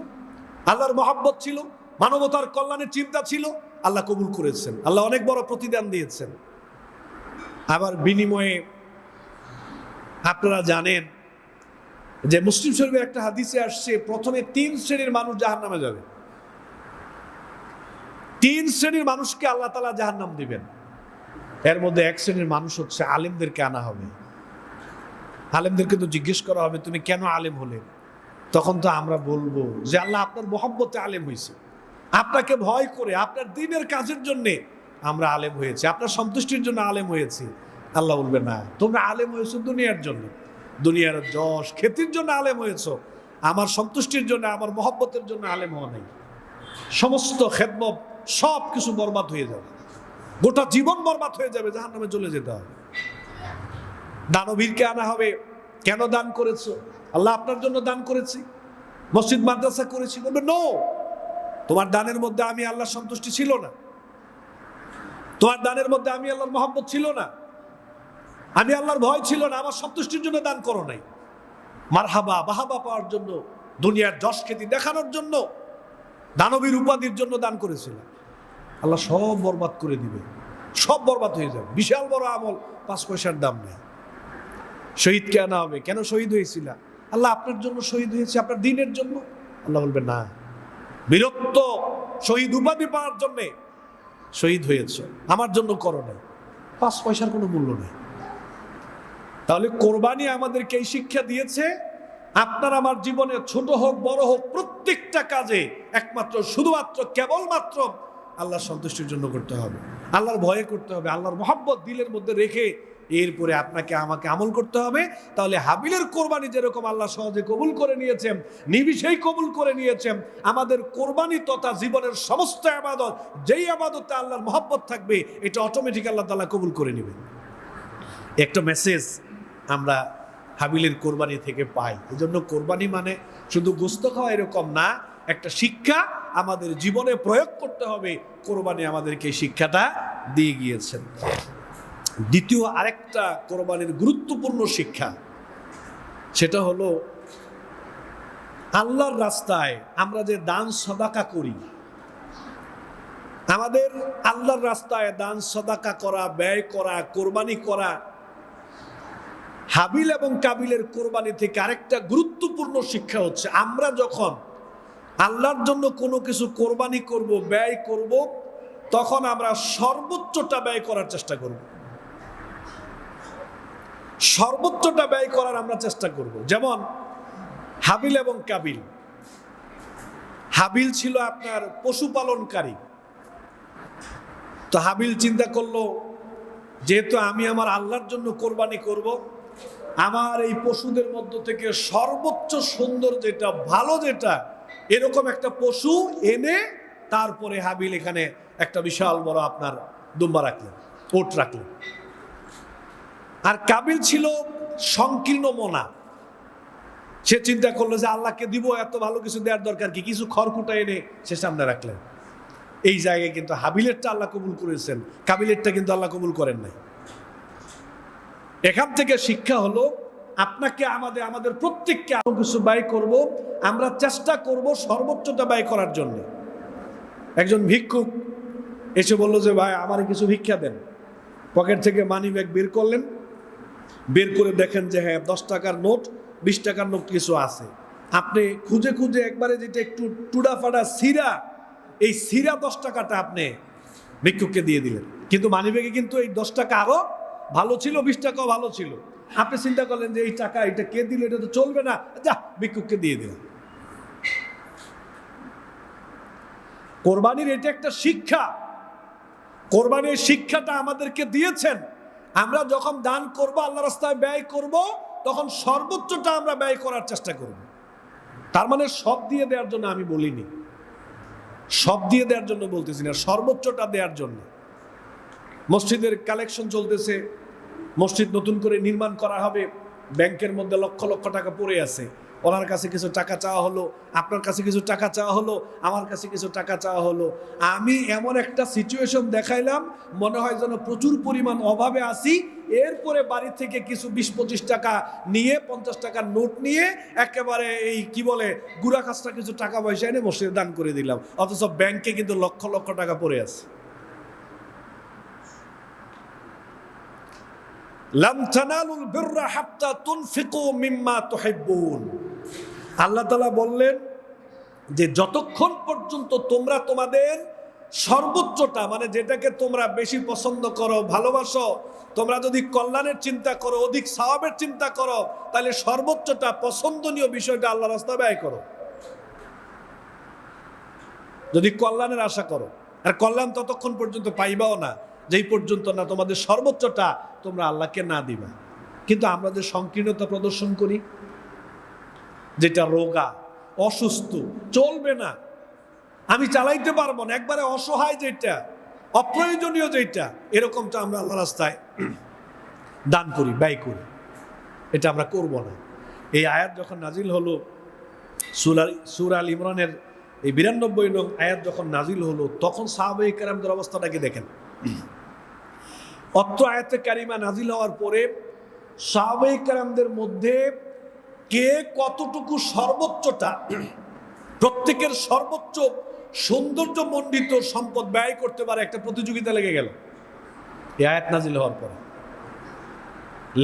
আল্লাহর মহব্বত ছিল, মানবতার কল্যাণের চিন্তা ছিল, আল্লাহ কবুল করেছেন, আল্লাহ অনেক বড় প্রতিদান দিয়েছেন। আবার বিনিময়ে আপনারা জানেন যে মুসলিম শরীফের একটা হাদিসে আসছে, প্রথমে 3 শ্রেণীর মানুষ জাহান্নামে যাবে। 3 শ্রেণীর মানুষকে আল্লাহ তাআলা জাহান্নাম দিবেন। এর মধ্যে 1 শ্রেণীর মানুষ হচ্ছে আলেমদেরকে আনা হবে। আলেমদেরকে তো জিজ্ঞেস করা হবে তুমি কেন আলেম হলে? তখন তো আমরা বলবো যে আল্লাহ আপনার মহব্বতে আলেম হয়েছে, আপনাকে ভয় করে, আপনার দ্বীনের কাজের জন্য আমরা আলেম হয়েছি, আপনার সন্তুষ্টির জন্য আলেম হয়েছি। আল্লাহ বলবে না, তোমরা আলেম হয়েছো দুনিয়ার জন্য, দুনিয়ার যশ খ্যাতির জন্য আলেম হয়েছো, আমার সন্তুষ্টির জন্য, আমার মহব্বতের জন্য আলেম হওয়া নেই। সমস্ত খেদমত সব কিছু বরবাদ হয়ে যাবে, গোটা জীবন বরবাদ হয়ে যাবে, জাহান্নামে চলে যেতে হবে। দানবীরকে আনা হবে, কেন দান করেছো? আল্লাহ আপনার জন্য দান করেছি, মসজিদ মাদ্রাসা করেছি। বলবে নো, তোমার দানের মধ্যে আমি আল্লাহর সন্তুষ্টি ছিল না, তোমার দানের মধ্যে আমি আল্লাহর মহব্বত ছিল না, আমি আল্লাহর ভয় ছিল না, আমার সন্তুষ্টির জন্য দান করো নাই। মারহাবা, বাহাবা পাওয়ার জন্য দুনিয়ার যশ খ্যাতি দেখানোর জন্য, দানবীর উপাধির জন্য দান করেছিল। আল্লাহ সব বরবাদ করে দিবে, সব বরবাদ হয়ে যাবে। বিশাল বড় আমল, 5 পয়সার দাম নেই। শহীদ কেন হবে? কেন শহীদ হয়েছিল? আল্লাহ আপনার জন্য শহীদ হয়েছে, আপনার দিনের জন্য। আল্লাহ বলবে না, বীরত্ব শহীদ উপাধি পাওয়ার জন্য শহীদ হয়েছে, আমার জন্য করো না। 5 পয়সার কোনো মূল্য নেই। তাহলে কোরবানি আমাদেরকে এই শিক্ষা দিয়েছে, আপনার আমার জীবনে ছোট হোক বড় হোক প্রত্যেকটা কাজে একমাত্র শুধুমাত্র কেবলমাত্র আল্লাহর সন্তুষ্টির জন্য করতে হবে, আল্লাহর ভয়ে করতে হবে, আল্লাহর মহব্বত দিলের মধ্যে রেখে এরপরে আপনাকে আমাকে আমল করতে হবে। তাহলে হাবিলের কোরবানি যেরকম আল্লাহ সহজে কবুল করে নিয়েছেন, নিবিষেই কবুল করে নিয়েছেন, আমাদের কোরবানি তথা জীবনের সমস্ত ইবাদত, যেই ইবাদতে আল্লাহর মহব্বত থাকবে, এটা অটোমেটিক আল্লাহ তাআলা কবুল করে নেবেন। একটা মেসেজ আমরা হাবিলের কোরবানি থেকে পাই। এজন্য কোরবানি মানে শুধু গোশত খাওয়া এরকম না, একটা শিক্ষা আমাদের জীবনে প্রয়োগ করতে হবে। কোরবানি আমাদেরকে এই শিক্ষাটা দিয়ে গিয়েছেন। দ্বিতীয় আরেকটা কোরবানির গুরুত্বপূর্ণ শিক্ষা, সেটা হলো আল্লাহর রাস্তায় আমরা যে দান সদাকা করি, আমাদের আল্লাহর রাস্তায় দান সদাকা করা, ব্যয় করা, কোরবানি করা, হাবিল এবং কাবিলের কোরবানি থেকে আরেকটা গুরুত্বপূর্ণ শিক্ষা হচ্ছে, আমরা যখন আল্লাহর জন্য কোনো কিছু কোরবানি করব, ব্যয় করব, তখন আমরা সর্বোচ্চটা ব্যয় করার চেষ্টা করব, সর্বোচ্চটা ব্যয় করার আমরা চেষ্টা করব। যেমন হাবিল এবং কাবিল। হাবিল ছিল আপনার পশুপালনকারী। তো হাবিল চিন্তা করলো, যেহেতু আমি আমার আল্লাহর জন্য কোরবানি করব, আমার এই পশুদের মধ্য থেকে সর্বোচ্চ সুন্দর যেটা, ভালো যেটা, এরকম একটা পশু এনে তারপরে হাবিল এখানে একটা বিশাল বড় আপনার দুম্বা রাখলেন, ওট রাখলেন। আর কাবিল ছিল সংকীর্ণ মনা। সে চিন্তা করলো যে আল্লাহকে দিব, এত ভালো কিছু দেওয়ার দরকার কি, কিছু খড়কুটা এনে সে সামনে রাখলেন। এই জায়গায় কিন্তু হাবিলেরটা আল্লাহ কবুল করেছেন, কাবিলেরটা কিন্তু আল্লাহ কবুল করেন নাই। এখান থেকে শিক্ষা হলো, আপনাকে আমাদের প্রত্যেককে কিছু ব্যয় করব, আমরা চেষ্টা করব সর্বোচ্চটা ব্যয় করার জন্য। একজন ভিক্ষুক এসে বলল যে ভাই আমার কিছু ভিক্ষা দেন। পকেট থেকে মানি ব্যাগ বের করলেন, বের করে দেখেন যে হ্যাঁ 10 টাকার নোট, 20 টাকার নোট কিছু আছে। আপনি খুঁজে খুঁজে একবারে যেটা একটু টুডা ফাডা সিরা, এই সিরা 10 টাকাটা আপনি ভিক্ষুককে দিয়ে দিলেন। কিন্তু মানি ব্যাগে কিন্তু এই 10 টাকা আরো ভালো ছিল, 20 টাকাও ভালো ছিল। আপনি চিন্তা করলেন যে এই টাকা এটা কে দিল, এটা তো চলবে না, যা ভিক্ষুককে দিয়ে দিলেন। কোরবানির এটা একটা শিক্ষা। কোরবানির শিক্ষাটা আমাদেরকে দিয়েছেন, আমরা যখন দান করব, আল্লাহর রাস্তায় ব্যয় করব, তখন সর্বোচ্চটা আমরা ব্যয় করার চেষ্টা করব। তার মানে সব দিয়ে দেওয়ার জন্য আমি বলিনি, সব দিয়ে দেওয়ার জন্য বলতেছি না, সর্বোচ্চটা দেওয়ার জন্য। মসজিদের কালেকশন চলতেছে, মসজিদ নতুন করে নির্মাণ করা হবে, ব্যাংকের মধ্যে লক্ষ লক্ষ টাকা পড়ে আছে, ওনার কাছে কিছু টাকা চাওয়া হলো, আপনার কাছে কিছু টাকা চাওয়া হলো, আমার কাছে কিছু টাকা চাওয়া হলো। আমি এমন একটা সিচুয়েশন দেখাইলাম, মনে হয় যেন প্রচুর পরিমাণ অভাবে আছি। এরপরে বাড়ি থেকে কিছু 20-25 টাকা নিয়ে, 50 টাকার নোট নিয়ে একেবারে এই কি বলে গুড়া খাসটা কিছু টাকা পয়সা এনে মসজিদে দান করে দিলাম, অথচ ব্যাংকে কিন্তু লক্ষ লক্ষ টাকা পড়ে আছে। লাম তানালুল বিররা হাত্তা তুনফিকু মিম্মা তুহিব্বুন। আল্লাহ তাআলা বললেন যে যতক্ষণ পর্যন্ত তোমরা তোমাদের সর্বোচ্চটা, মানে যেটাকে তোমরা বেশি পছন্দ করো, ভালোবাসো, তোমরা যদি কল্যাণের চিন্তা করো, অধিক সওয়াবের চিন্তা করো, তাহলে সর্বোচ্চটা, পছন্দনীয় বিষয়টা আল্লাহর রাস্তায় ব্যয় করো। যদি কল্যাণের আশা করো, আর কল্যাণ ততক্ষণ পর্যন্ত পাইবাও না যেই পর্যন্ত না তোমাদের সর্বোচ্চটা তোমরা আল্লাহকে না দিবা। কিন্তু আমরা যে সংকীর্ণতা প্রদর্শন করি, যেটা রোগা, অসুস্থ, চলবে না, আমি চালাইতে পারবো না, একবারে অসহায় যেটা, অপ্রয়োজনীয় যেটা, এরকমটা আমরা আল্লাহ রাস্তায় দান করি, ব্যয় করি, এটা আমরা করব না। এই আয়াত যখন নাজিল হলো, সূরা আল ইমরানের এই 92 নং আয়াত যখন নাজিল হলো, তখন সাহাবায়ে কেরামদের অবস্থাটাকে দেখেন। অত্র আয়াতে কারিমা নাজিল হওয়ার পরে সাহাবায়ে কেরামদের মধ্যে কে কতটুকু সর্বোচ্চটা, প্রত্যেকের সর্বোচ্চ সৌন্দর্য মণ্ডিত সম্পদ ব্যয় করতে পারে একটা প্রতিযোগিতা লেগে গেল এই আয়াত নাজিল হওয়ার পরে।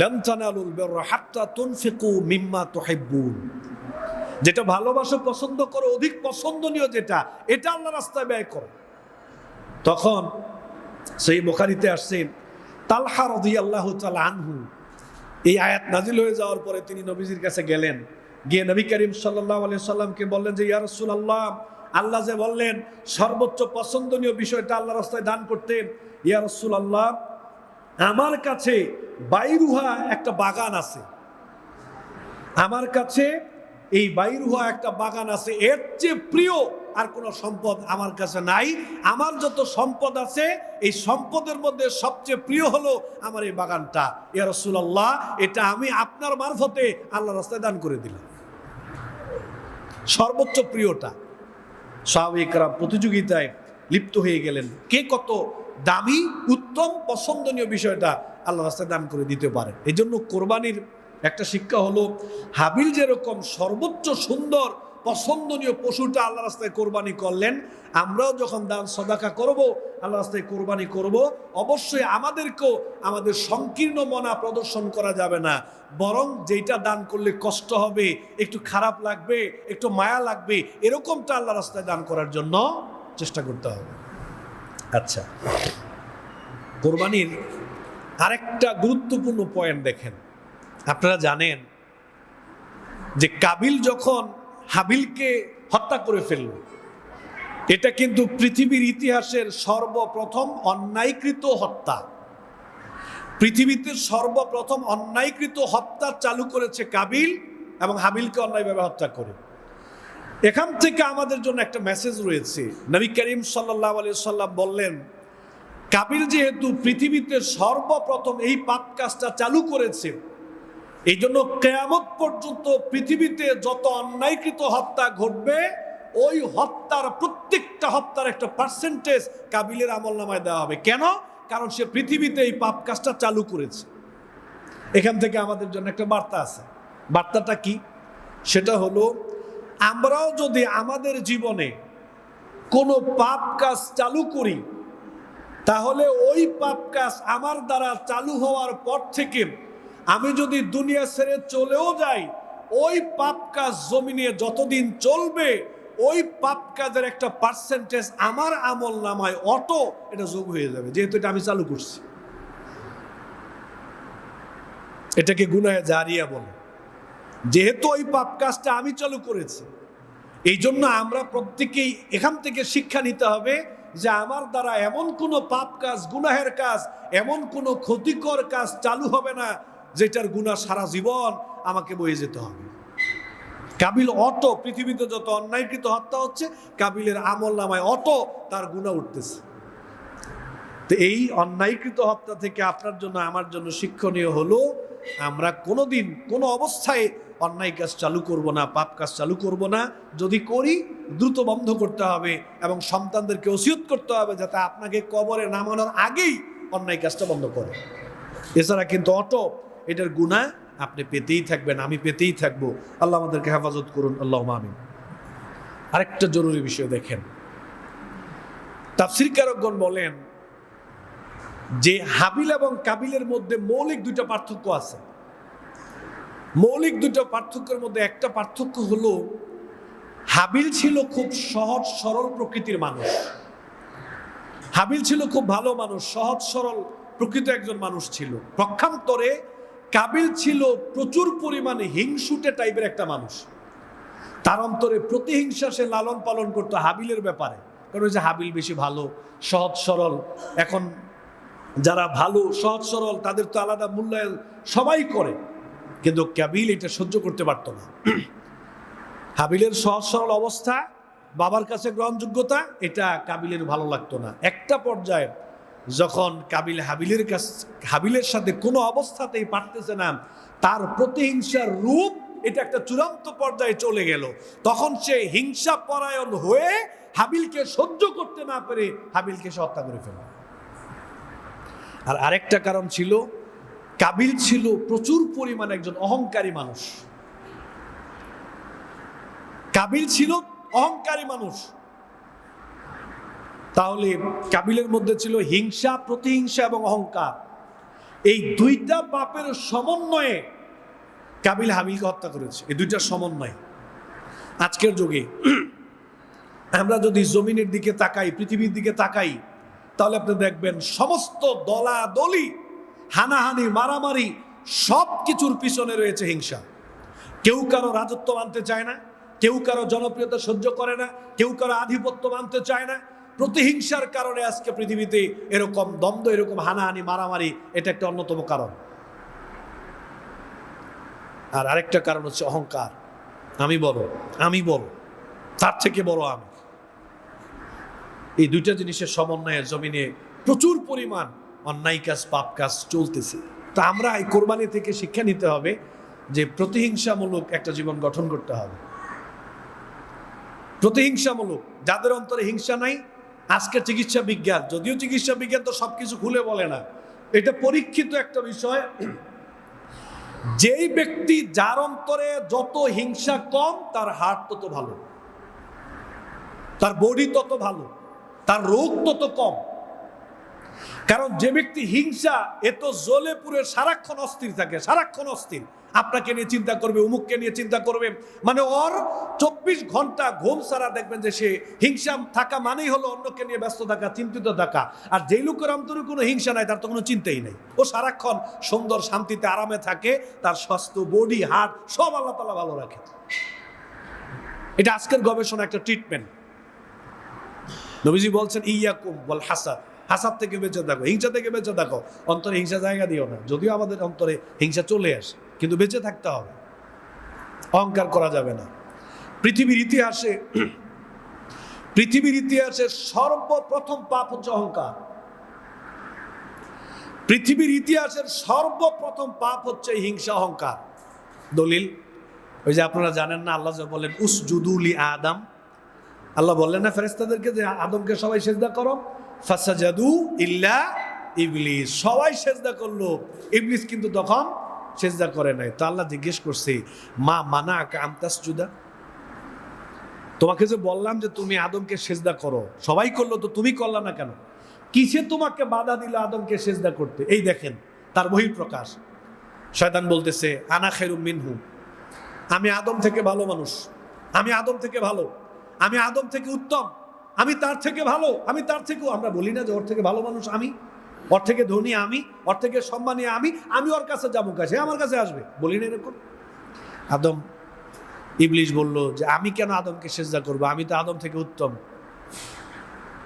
লান তানালুল বিররা হাত্তা তুনফিকু মিম্মা তুহিব্বুন, যেটা ভালোবাসো, পছন্দ করো, অধিক পছন্দনীয় যেটা, এটা আল্লাহর রাস্তায় ব্যয় করো। তখন সেই বুখারীতে আসছে তালহা রাদিয়াল্লাহু তাআলা আনহু এই আয়াত নাজিল হয়ে যাওয়ার পরে তিনি নবীজির কাছে গেলেন, গিয়ে নবী করিম সাল্লাল্লাহু আলাইহি সাল্লামকে বললেন যে ইয়া রাসূলুল্লাহ, আল্লাহ যে বললেন সর্বোচ্চ পছন্দনীয় বিষয়টা আল্লাহর রাস্তায় দান করতে, ইয়া রাসূলুল্লাহ আমার কাছে বাইরুহা একটা বাগান আছে, আমার কাছে এই বাইরুহা একটা বাগান আছে, এর চেয়ে প্রিয় আর কোনো সম্পদ আমার কাছে নাই। আমার যত সম্পদ আছে এই সম্পদের মধ্যে সবচেয়ে প্রিয় হলো আমার এই বাগানটা। ইয়া রাসূলুল্লাহ, এটা আমি আপনার মারফতে আল্লাহর রাস্তায় দান করে দিলাম। সর্বোচ্চ প্রিয়টা। সাহাবায়ে-কেরাম প্রতিযোগিতায় লিপ্ত হয়ে গেলেন, কে কত দামি, উত্তম, পছন্দনীয় বিষয়টা আল্লাহর রাস্তায় দান করে দিতে পারে। এই জন্য কোরবানির একটা শিক্ষা হলো, হাবিল যেরকম সর্বোচ্চ সুন্দর পছন্দনীয় পশুটা আল্লাহ রাস্তায় কোরবানি করলেন, আমরাও যখন দান সদাকা করব, আল্লাহ রাস্তায় কোরবানি করব, অবশ্যই আমাদেরকেও আমাদের সংকীর্ণ মনা প্রদর্শন করা যাবে না, বরং যেটা দান করলে কষ্ট হবে, একটু খারাপ লাগবে, একটু মায়া লাগবে, এরকমটা আল্লাহ রাস্তায় দান করার জন্য চেষ্টা করতে হবে। আচ্ছা, কোরবানির আরেকটা গুরুত্বপূর্ণ পয়েন্ট দেখেন। আপনারা জানেন যে কাবিল যখন হাবিলকে হত্যা করে ফেলল, এটা কিন্তু পৃথিবীর ইতিহাসের সর্বপ্রথম অন্যায়কৃত হত্যা। পৃথিবীতে সর্বপ্রথম অন্যায়কৃত হত্যা চালু করেছে কাবিল, এবং হাবিলকে অন্যায়ভাবে হত্যা করে। এখান থেকে আমাদের জন্য একটা মেসেজ রয়েছে। নবী করিম সাল্লাল্লাহু আলাইহি সাল্লাম বললেন, কাবিল যেহেতু পৃথিবীতে সর্বপ্রথম এই পাপ কাজটা চালু করেছে, এই জন্য কিয়ামত পর্যন্ত পৃথিবীতে যত অন্যায়কৃত হত্যা ঘটবে, ওই হত্যার প্রত্যেকটা হত্যার একটা পার্সেন্টেজ কাবিলের আমলনামায় দেওয়া হবে। কেন? কারণ সে পৃথিবীতে এই পাপ কাজটা চালু করেছে। এখান থেকে আমাদের জন্য একটা বার্তা আছে। বার্তাটা কি? সেটা হলো, আমরাও যদি আমাদের জীবনে কোনো পাপ কাজ চালু করি, তাহলে ওই পাপ কাজ আমার দ্বারা চালু হওয়ার পর থেকে আমি যদি দুনিয়া ছেড়ে চলেও যাই, ওই পাপ কাজ জমিনে যতদিন চলবে, ওই পাপ কাজের একটা পার্সেন্টেজ আমার আমল নামায় অটো এটা যোগ হয়ে যাবে, যেহেতু এটা আমি চালু করছি। এটাকে গুনাহে জারিয়া বলে। যেহেতু ওই পাপ কাজটা আমি চালু করেছি, এই জন্য আমরা প্রত্যেকেই এখান থেকে শিক্ষা নিতে হবে যে আমার দ্বারা এমন কোনো পাপ কাজ, গুনাহের কাজ, এমন কোনো ক্ষতিকর কাজ চালু হবে না যেটার গুনাহ সারা জীবন আমাকে বয়ে যেতে হবে। কাবিল অটো, পৃথিবীতে যত অন্যায়কৃত হত্যা হচ্ছে, কাবিলের আমল নামায় অটো তার গুনাহ উঠতেছে। তো এই অন্যায়কৃত হত্যা থেকে আপনার জন্য আমার জন্য শিক্ষণীয় হলো, আমরা কোনোদিন কোনো অবস্থায় অন্যায় কাজ চালু করব না, পাপ কাজ চালু করব না। যদি করি, দ্রুত বন্ধ করতে হবে এবং সন্তানদেরকে ওসিয়ত করতে হবে যাতে আপনাকে কবরে নামানোর আগেই অন্যায় কাজটা বন্ধ করে। এছাড়া কিন্তু অটো এটার গুনাহ আপনি পেতেই থাকবেন, আমি পেতেই থাকবো। আল্লাহ আমাদেরকে হেফাজত করুন, আল্লাহুম্মা আমিন। আরেকটা জরুরি বিষয় দেখেন, তাফসীরকারগণ বলেন যে হাবিল এবং কাবিলের মধ্যে মৌলিক দুইটা পার্থক্য আছে। মৌলিক দুটো পার্থক্যের মধ্যে একটা পার্থক্য হলো, হাবিল ছিল খুব সহজ সরল প্রকৃতির মানুষ। হাবিল ছিল খুব ভালো মানুষ, সহজ সরল প্রকৃত একজন মানুষ ছিল। পক্ষান্তরে কাবিল ছিল প্রচুর পরিমাণে হিংসুটে টাইপের একটা মানুষ। তার অন্তরে প্রতিহিংসা সে লালন পালন করতো হাবিলের ব্যাপারে। কারণ যে হাবিল বেশি ভালো, সহজ সরল। এখন যারা ভালো, সহজ সরল, তাদের তো আলাদা মূল্যায়ন সবাই করে, কিন্তু কাবিল এটা সহ্য করতে পারত না। হাবিলের সহজ সরল অবস্থা, বাবার কাছে গ্রহণযোগ্যতা, এটা কাবিলের ভালো লাগতো না। একটা পর্যায়ে যখন কাবিল হাবিলের সাথে কোনো অবস্থাতেই পারতেছে না, তার প্রতিহিংসার রূপ এটা একটা চূড়ান্ত পর্যায়ে চলে গেল। তখন সে হিংসা পরায়ণ হয়ে হাবিলকে সহ্য করতে না পেরে হাবিলকে সে হত্যা করে ফেলে। আর আরেকটা কারণ ছিল, কাবিল ছিল প্রচুর পরিমাণে একজন অহংকারী মানুষ। কাবিল ছিল অহংকারী মানুষ, তাহলে কাবিলের মধ্যে ছিল হিংসা, প্রতিহিংসা এবং অহংকার। এই দুইটা পাপের সমন্বয়ে কাবিল হাবিলকে হত্যা করেছে, এই দুইটার সমন্বয়ে। আজকের যুগে আমরা যদি জমিনের দিকে তাকাই, পৃথিবীর দিকে তাকাই, তাহলে আপনি দেখবেন সমস্ত দলাদলি, হানাহানি, মারামারি, সব কিছুর পিছনে রয়েছে হিংসা। কেউ কারো রাজত্ব মানতে চায় না, কেউ কারো জনপ্রিয়তা সহ্য করে না, কেউ কারো আধিপত্য মানতে চায় না। প্রতিহিংসার কারণে আজকে পৃথিবীতে এরকম দ্বন্দ্ব, এরকম হানাহানি, মারামারি, এটা একটা অন্যতম কারণ। আর আরেকটা কারণ হচ্ছে অহংকার। আমি বড়, তার থেকে বড় আমি। এই দুইটা জিনিসের সমন্বয়ে জমিনে প্রচুর পরিমাণ অন্যায় কাজ, পাপ কাজ চলতেছে। তা আমরা এই কোরবানি থেকে শিক্ষা নিতে হবে যে প্রতিহিংসামূলক একটা জীবন গঠন করতে হবে। প্রতিহিংসামূলক, যাদের অন্তরে হিংসা নাই। আজকে চিকিৎসা বিজ্ঞান, যদিও চিকিৎসা বিজ্ঞান তো সবকিছু খুলে বলে না, এটা পরীক্ষিত একটা বিষয়। যেই ব্যক্তি, যার অন্তরে যত হিংসা কম, তার হার্ট তত ভালো, তার বডি তত ভালো, তার রোগ তত কম। কারণ যে ব্যক্তি হিংসা, এত জ্বলে পুড়ে সারাক্ষণ অস্থির থাকে, সারাক্ষণ অস্থির, আপনাকে নিয়ে চিন্তা করবে, অমুককে নিয়ে চিন্তা করবে, মানে ওর 24 ঘন্টা ঘুম ছাড়া দেখবেন যে সে হিংসা থাকা মানেই হলো অন্যকে নিয়ে ব্যস্ত থাকা, চিন্তিত থাকা। আর যেই লোকের অন্তরে কোনো হিংসা নাই, তার তো কোনো চিন্তাই নেই, ও সারাক্ষণ সুন্দর, শান্তিতে, আরামে থাকে। তার স্বাস্থ্য, বডি, হার্ট সব আল্লাহ তাআলা ভালো রাখে। এটা আজকের গবেষণা, একটা ট্রিটমেন্ট। নবীজি বলছেন, ইয়াকুম ওয়াল হাসাদ, হাসাদ থেকে বেঁচে থাকো, হিংসা থেকে বেঁচে থাকো, অন্তরে হিংসা জায়গা দিও না। যদিও আমাদের অন্তরে হিংসা চলে আসে, কিন্তু বেঁচে থাকতে হবে, অহংকার করা যাবে না। পৃথিবীর ইতিহাসে সর্বপ্রথম পাপ হচ্ছে অহংকার। পৃথিবীর ইতিহাসের সর্বপ্রথম পাপ হচ্ছে হিংসা, অহংকার। দলিল ওই যে আপনারা জানেন না, আল্লাহ বলেন উসজুদু লি আদম, আল্লাহ বললেন না ফেরেশতাদেরকে যে আদমকে সবাই সিজদা করো, ফাসাজাদু ইল্লা ইবলিস, সবাই সিজদা করলো, ইবলিস কিন্তু তখন সিজদা করে নাই। তো আল্লাহ জিজ্ঞেস করছে, মা মানাকা আন তাসজুদা, তোমাকে যে বললাম যে তুমি আদমকে সিজদা করো, সবাই করলো, তো তুমি করলা না কেন? কিসে তোমাকে বাধা দিল আদমকে সিজদা করতে? এই দেখেন তার বহিঃপ্রকাশ। শয়তান বলতেছে, আনা খায়রুম মিনহু, আমি আদম থেকে ভালো মানুষ, আমি আদম থেকে ভালো, আমি আদম থেকে উত্তম, আমি তার থেকে ভালো, আমি তার থেকেও। আমরা বলি না যে ওর থেকে ভালো মানুষ আমি, ওর থেকে ধনী আমি, ওর থেকে সম্মানী আমি ওর কাছে যাবো, কাছে আমার কাছে আসবে, বলি না এরকম? ইবলিস বলল যে আমি কেন আদমকে সিজদা করবো, আমি তো আদম থেকে উত্তম।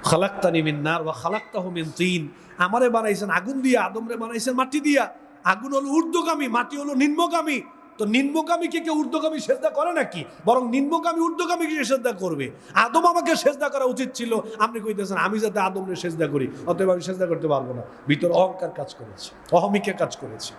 খালাকতানি মিন নার ওয়া খালাকতাহু মিন তিন, আমারে বানাইছেন আগুন দিয়া, আদমরে বানাইছেন মাটি দিয়া। আগুন হলো ঊর্ধ্বগামী, মাটি হলো নিম্নগামী। তো নিম্নগামীকে কেউ ঊর্ধ্বগামী সেজদা করে নাকি? বরং নিম্নগামী ঊর্ধ্বগামীকে সেজদা করবে। আদম আমাকে সেজদা করা উচিত ছিল, আপনি কইতেছেন আমি যাতে আদমরে সেজদা করি, অতএব আমি সেজদা করতে পারবো না। ভিতর অহংকার কাজ করেছে, অহমিকা কাজ করেছে।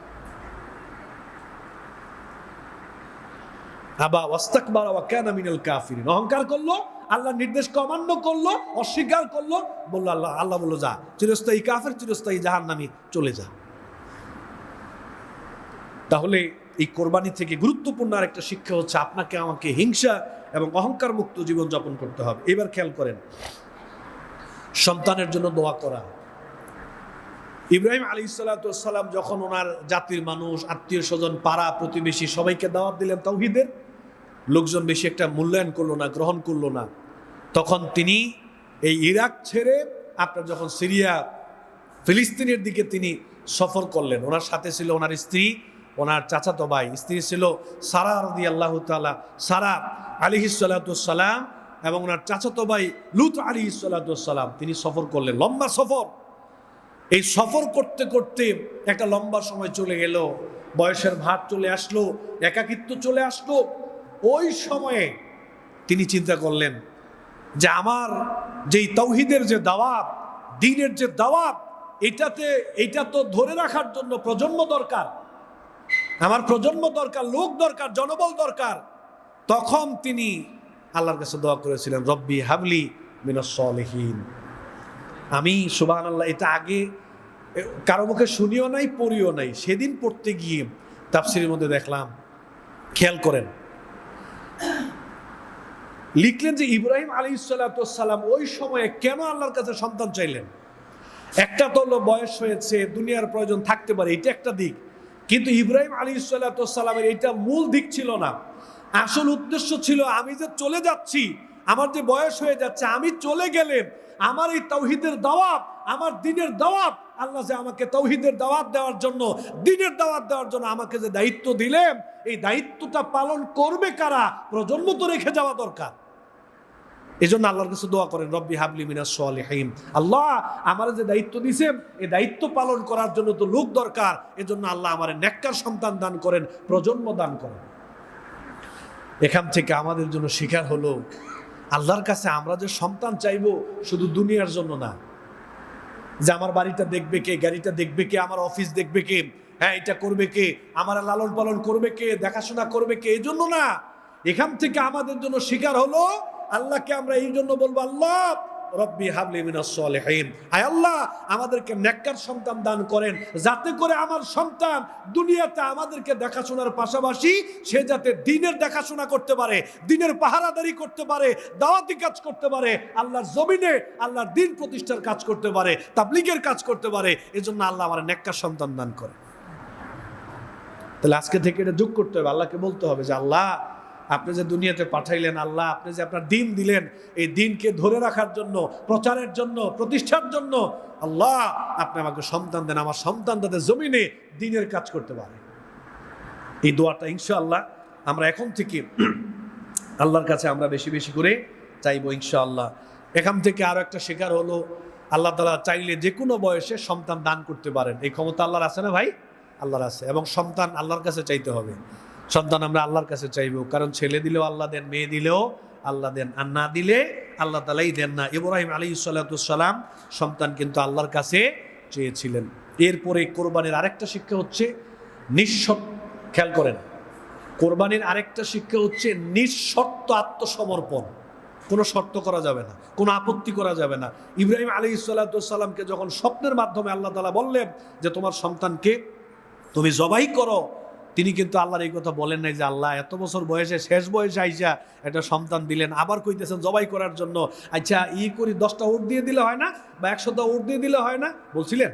আবা ওয়াস্তাকবারা ওয়া কানা মিনাল কাফিরিন, অহংকার করলো, আল্লাহর নির্দেশকে অমান্য করলো, অস্বীকার করলো, বললো আল্লাহ বললো যা, চিরস্থায়ী কাফের, চিরস্থায়ী জাহান্নামী, চলে যা। তাহলে এই কোরবানি থেকে গুরুত্বপূর্ণ আরেকটা শিক্ষা হচ্ছে, আপনাকে আমাকে হিংসা এবং অহংকার মুক্ত জীবন যাপন করতে হবে। এবার খেয়াল করেন, সন্তানের জন্য দোয়া করা। ইব্রাহিম আলাইহিস সালাতু ওয়াস সালাম যখন ওনার জাতির মানুষ, আত্মীয় স্বজন, পাড়া প্রতিবেশী সবাইকে দাওয়াত দিলেন তাওহীদের, লোকজন বেশি একটা মূল্যায়ন করলো না, গ্রহণ করলো না। তখন তিনি এই ইরাক ছেড়ে আপনার যখন সিরিয়া, ফিলিস্তিনের দিকে তিনি সফর করলেন, ওনার সাথে ছিল ওনার স্ত্রী, ওনার চাচাতো ভাই, স্ত্রী ছিল সারা রাদিয়াল্লাহু তাআলা, সারা আলাইহিস সালাতু ওয়াস সালাম, এবং ওনার চাচাতো ভাই লূত আলাইহিস সালাতু ওয়াস সালাম। তিনি সফর করলেন, লম্বা সফর। এই সফর করতে করতে একটা লম্বা সময় চলে গেল, বয়সের ভার চলে আসলো, একাকিত্ব চলে আসলো। ওই সময়ে তিনি চিন্তা করলেন যে আমার যেই তাওহীদের যে দাওয়াত, দ্বীনের যে দাওয়াত, এটা তো ধরে রাখার জন্য প্রজন্ম দরকার, আমার প্রজন্ম দরকার, লোক দরকার, জনবল দরকার। তখন তিনি আল্লাহর কাছে দোয়া করেছিলেন, রব্বি হাবলি মিনাস সলিহিন। আমি সুবহানাল্লাহ, এটা আগে কারো মুখে শুনিও নাই, পড়িও নাই, সেদিন পড়তে গিয়ে তাফসীরের মধ্যে দেখলাম। খেয়াল করেন, লিখলেন যে ইব্রাহিম আলাইহিসসালাম ওই সময়ে কেন আল্লাহর কাছে সন্তান চাইলেন। একটা তো হলো বয়স হয়েছে, দুনিয়ার প্রয়োজন থাকতে পারে, এটা একটা দিক, কিন্তু ইব্রাহিম আলাইহিসসালামের এটা মূল দিক ছিল না। আসল উদ্দেশ্য ছিল আমি যে চলে যাচ্ছি, আমার যে বয়স হয়ে যাচ্ছে, আমি চলে গেলে আমার এই তাওহীদের দাওয়াত, আমার দ্বীনের দাওয়াত, আল্লাহ যে আমাকে তাওহীদের দাওয়াত দেওয়ার জন্য, দ্বীনের দাওয়াত দেওয়ার জন্য আমাকে যে দায়িত্ব দিলেন, এই দায়িত্বটা পালন করবে কারা? প্রজন্ম তো রেখে যাওয়া দরকার। এই জন্য আল্লাহর কাছে দোয়া করেন, রব্বি হাবলি মিনাস সালিহিন, আল্লাহ আমার যে দায়িত্ব দিয়েছেন এই দায়িত্ব পালন করার জন্য তো লোক দরকার, এজন্য আল্লাহ আমার নেককার সন্তান দান করেন, প্রজন্ম দান করেন। এখান থেকে আমাদের জন্য শিক্ষা হলো, আল্লাহর কাছে আমরা যে সন্তান চাইবো শুধু দুনিয়ার জন্য না, যে আমার বাড়িটা দেখবে কে, গাড়িটা দেখবে কে, আমার অফিস দেখবে কে, হ্যাঁ এটা করবে কে, আমার লালন পালন করবে কে, দেখাশোনা করবে কে, এই জন্য না। এখান থেকে আমাদের জন্য শিকার হলো আল্লাহকে আমরা এই জন্য বলবো, আল্লাহ রব্বি হাবলি মিনাস সালিহিন, আয় আল্লাহ আমাদেরকে নেককার সন্তান দান করেন, যাতে করে আমার সন্তান দুনিয়াতে আমাদেরকে দেখাশোনার পাশাপাশি সে যাতে দ্বীনের দেখাশোনা করতে পারে, দ্বীনের পাহারাদারি করতে পারে, দাওয়াতি কাজ করতে পারে, আল্লাহর জমিনে আল্লাহর দ্বীন প্রতিষ্ঠার কাজ করতে পারে, তাবলীগের কাজ করতে পারে। এজন্য আল্লাহ আমার নেককার সন্তান দান করে। তাহলে আজকে থেকে এটা যোগ করতে হবে, আল্লাহকে বলতে হবে যে আল্লাহ আপনি যে দুনিয়াতে পাঠাইলেন, আল্লাহ আপনি যে আপনার দ্বীন দিলেন, এই দ্বীনকে ধরে রাখার জন্য, প্রচারের জন্য, প্রতিষ্ঠার জন্য আল্লাহ আপনি আমাকে সন্তান দেন, আমার সন্তান তাদের জমিনে দ্বীনের কাজ করতে পারে। এই দোয়াটা ইনশাআল্লাহ আমরা এখন থেকে আল্লাহর কাছে আমরা বেশি বেশি করে চাইবো ইনশাআল্লাহ। এখান থেকে আরো একটা শিকার হলো, আল্লাহ তাআলা চাইলে যে কোনো বয়সে সন্তান দান করতে পারেন, এই ক্ষমতা আল্লাহর আছে না ভাই? আল্লাহর আছে। এবং সন্তান আল্লাহর কাছে চাইতে হবে, সন্তান আমরা আল্লাহর কাছে চাইবো, কারণ ছেলে দিলেও আল্লাহ দেন, মেয়ে দিলেও আল্লাহ দেন, আর না দিলে আল্লাহ তাআলাই দেন না। ইব্রাহিম আলাইহিসসালাম সন্তান কিন্তু আল্লাহর কাছে চেয়েছিলেন। এরপরে কোরবানির আরেকটা শিক্ষা হচ্ছে নিঃশর্ত, খেয়াল করেন, কোরবানির আরেকটা শিক্ষা হচ্ছে নিঃশর্ত আত্মসমর্পণ। কোনো শর্ত করা যাবে না, কোনো আপত্তি করা যাবে না। ইব্রাহিম আলাইহিসসালামকে যখন স্বপ্নের মাধ্যমে আল্লাহ তাআলা বললেন যে তোমার সন্তানকে তুমি জবাই করো, তিনি কিন্তু আল্লাহর এই কথা বলেন নাই যে আল্লাহ এত বছর বয়সে, শেষ বয়সে আইসা একটা সন্তান দিলেন, আবার কইতেছেন জবাই করার জন্য, আচ্ছা করি 10টা উট দিয়ে দিলে হয় না, বা 100টা উট দিয়ে দিলে হয় না, বলছিলেন?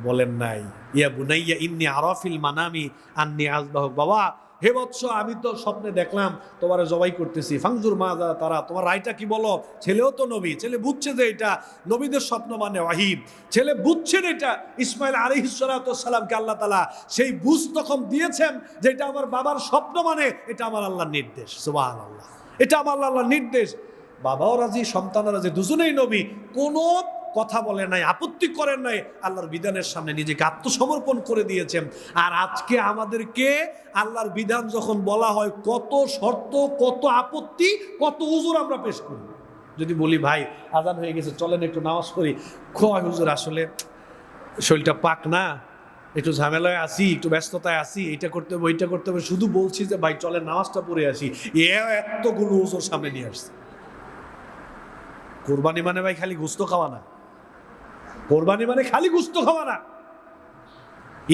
বলেন নাই। ইয়া বুনাইয়া ইন্নী আরা ফিল মানামি আন্নী আযবাহুক, বাবা হে বৎস আমি তো স্বপ্নে দেখলাম তোমার জবাই করতেছি, ফাংজুর মাজা তারা, তোমার রায়টা কি বলো। ছেলেও তো নবী, ছেলে বুঝছে যে এটা নবীদের স্বপ্ন মানে ওয়াহিব, ছেলে বুঝছেন এটা ইসমাইল আলাইহিসসালামকে আল্লাহ তাআলা সেই বুঝ তখন দিয়েছেন যে এটা আমার বাবার স্বপ্ন, মানে এটা আমার আল্লাহর নির্দেশ। সুবহানাল্লাহ, এটা আমার আল্লাহর নির্দেশ। বাবাও রাজি, সন্তানও রাজি, দুজনেই নবী, কোনো কথা বলে নাই, আপত্তি করেন নাই, আল্লাহর বিধানের সামনে নিজেকে আত্মসমর্পণ করে দিয়েছেন। আর আজকে আমাদেরকে আল্লাহর বিধান যখন বলা হয়, কত শর্ত, কত আপত্তি, কত উজুর আমরা পেশ করি। যদি বলি ভাই আজান হয়ে গেছে, চলেন একটু নামাজ পড়ি, কয় হুজুর আসলে শরীরটা পাক না, একটু ঝামেলায় আসি, একটু ব্যস্ততায় আসি, এইটা করতে হবে ওইটা করতে হবে, শুধু বলছি যে ভাই চলেন নামাজটা পড়ে আসি, এতগুলো উজুর সামনে নিয়ে আসছে। কোরবানি মানে ভাই খালি গোশত খাওয়া না, কোরবানি মানে খালি গোশত খাওয়া না।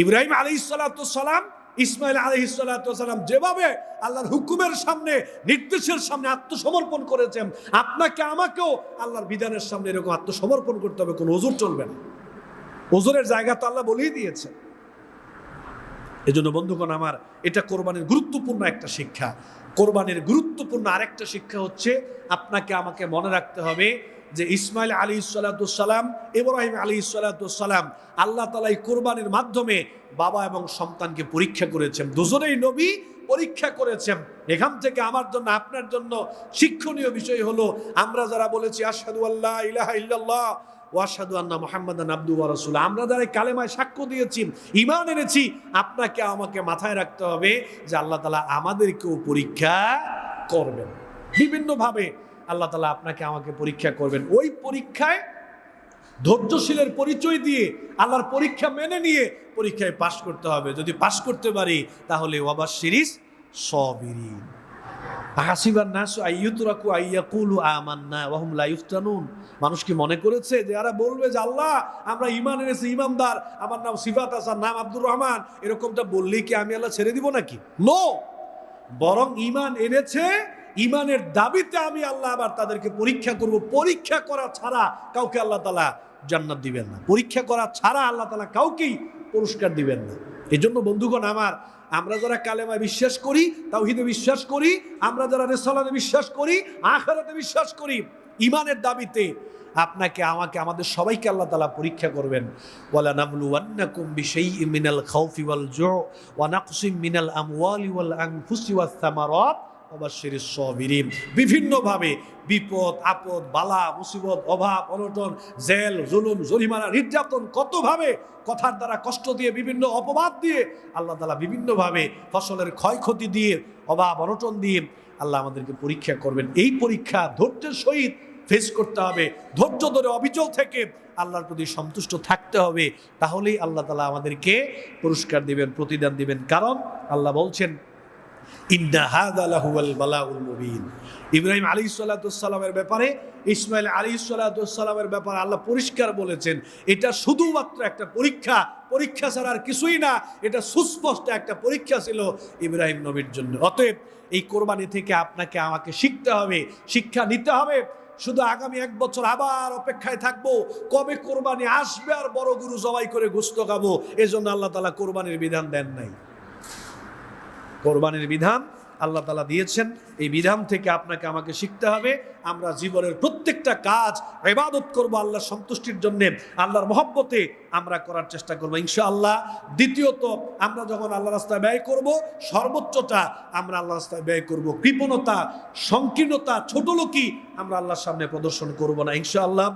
ইব্রাহিম আলাইহিসসালাম, ইসমাইল আলাইহিসসালাম যেভাবে আল্লাহর হুকুমের সামনে, নির্দেশের সামনে আত্মসমর্পণ করেছেন, আপনাকে আমাকেও আল্লাহর বিধানের সামনে এরকম আত্মসমর্পণ করতে হবে। কোনো ওজুর চলবে না, ওজুরের জায়গা তো আল্লাহ বলেই দিয়েছে। এজন্য বন্ধুগণ আমার, এটা কোরবানির গুরুত্বপূর্ণ একটা শিক্ষা। কোরবানির গুরুত্বপূর্ণ আরেকটা শিক্ষা হচ্ছে আপনাকে আমাকে মনে রাখতে হবে যে ইসমাইল আলাইহিসসালাম, ইব্রাহিম আলাইহিসসালাম, আল্লাহ তাআলা এই কোরবানির মাধ্যমে বাবা এবং সন্তানকে পরীক্ষা করেছেন, দুজনেই নবী পরীক্ষা করেছেন। এখান থেকে আমার জন্য, আপনার জন্য শিক্ষণীয় বিষয় হলো, আমরা যারা বলেছি আশহাদু আল্লা ইলাহা ইল্লাল্লাহ ওয়া আশহাদু আন্না মুহাম্মাদান আবদুহু ওয়া রাসূলুহু, আমরা যারা কালেমায় সাক্ষ্য দিয়েছি, ঈমান এনেছি, আপনাকে আমাকে মাথায় রাখতে হবে যে আল্লাহ তাআলা আমাদেরকেও পরীক্ষা করবেন বিভিন্নভাবে। আল্লাহ তাআলা আপনাকে আমাকে পরীক্ষা করবেন। ওই পরীক্ষায় ধৈর্যশীলের পরিচয় দিয়ে আল্লাহর পরীক্ষা মেনে নিয়ে পরীক্ষায় পাশ করতে হবে। যদি পাশ করতে পারি তাহলে ওয়াবাশশিরিস সাবিরিন। আহাসিবান নাসু আইয়ুতরাকু আইয়াকুলু আমান্না ওয়া হুম লা ইফতানুন, মানুষ কি মনে করেছে যে এরা বলবে যে আল্লাহ আমরা ঈমান এনেছি, ঈমানদার, আমার নাম সিফাত হাসান, নাম আব্দুর রহমান, এরকমটা বললেই কি আমি আল্লাহ ছেড়ে দিব নাকি? নো, বরং ঈমান এনেছে ইমানের দাবিতে আমি আল্লাহ আবার তাদেরকে পরীক্ষা করব। পরীক্ষা করা ছাড়া কাউকে আল্লাহ তাআলা জান্নাত দিবেন না, পরীক্ষা করা ছাড়া আল্লাহ তাআলা কাউকেই পুরস্কার দিবেন না। এজন্য বন্ধুগণ আমার, আমরা যারা কালেমায় বিশ্বাস করি, তাওহীদে বিশ্বাস করি, আমরা যারা রিসালাতে বিশ্বাস করি, আখিরাতে বিশ্বাস করি, ইমানের দাবিতে আপনাকে আমাকে আমাদের সবাইকে আল্লাহ তাআলা পরীক্ষা করবেন। ওয়ালা নাবলুওয়ান্নাকুম বিশাইইম মিনাল খাউফি ওয়াল জু' ওয়া নাকসিম মিনাল আমওয়ালি ওয়াল আনফুসি ওয়াস সামারাত ওয়া বাশশিরিস সাবিরিন। বিভিন্নভাবে বিপদ আপদ, বালা মুসিবত, অভাব অনটন, জেল, জুলুম, জরিমানা, নির্যাতন, কতভাবে কথার দ্বারা কষ্ট দিয়ে, বিভিন্ন অপবাদ দিয়ে আল্লাহ তাআলা বিভিন্নভাবে ফসলের ক্ষয়ক্ষতি দিয়ে, অভাব অনটন দিয়ে আল্লাহ আমাদেরকে পরীক্ষা করবেন। এই পরীক্ষা ধৈর্যের সহিত ফেস করতে হবে, ধৈর্য ধরে অবিচল থেকে আল্লাহর প্রতি সন্তুষ্ট থাকতে হবে। তাহলেই আল্লাহ তাআলা আমাদেরকে পুরস্কার দিবেন, প্রতিদান দিবেন। কারণ আল্লাহ বলছেন, ইন্না হাযা লাহুয়াল বালাউল মুবিন। ইব্রাহিম আলাইহিস সালাতুস সালামের ব্যাপারে, ইসমাঈল আলাইহিস সালাতুস সালামের ব্যাপারে আল্লাহ পরিষ্কার বলেছেন, এটা শুধুমাত্র একটা পরীক্ষা, পরীক্ষা ছাড়া আর কিছুই না। এটা সুস্পষ্ট একটা পরীক্ষা ছিল ইব্রাহিম নবীর জন্য। অতএব এই কোরবানি থেকে আপনাকে আমাকে শিখতে হবে, শিক্ষা নিতে হবে। শুধু আগামী 1 বছর আবার অপেক্ষায় থাকবো কবে কোরবানি আসবে আর বড় গরু জবাই করে গোশত খাবো। এজন্য আল্লাহ তাআলা কোরবানির বিধান দেন নাই। কোরবানির বিধান আল্লাহ তাআলা দিয়েছেন, এই বিধান থেকে আপনাকে আমাকে শিখতে হবে। আমরা জীবনের প্রত্যেকটা কাজ ইবাদত করব আল্লাহর সন্তুষ্টির জন্য, আল্লাহর মহব্বতে আমরা করার চেষ্টা করব ইনশাআল্লাহ। দ্বিতীয়ত, আমরা যখন আল্লাহর রাস্তায় ব্যয় করব, সর্বোচ্চটা আমরা আল্লাহর রাস্তায় ব্যয় করব। কৃপণতা, সংকীর্ণতা, ছোটলোকি আমরা আল্লাহর সামনে প্রদর্শন করব না ইনশাআল্লাহ।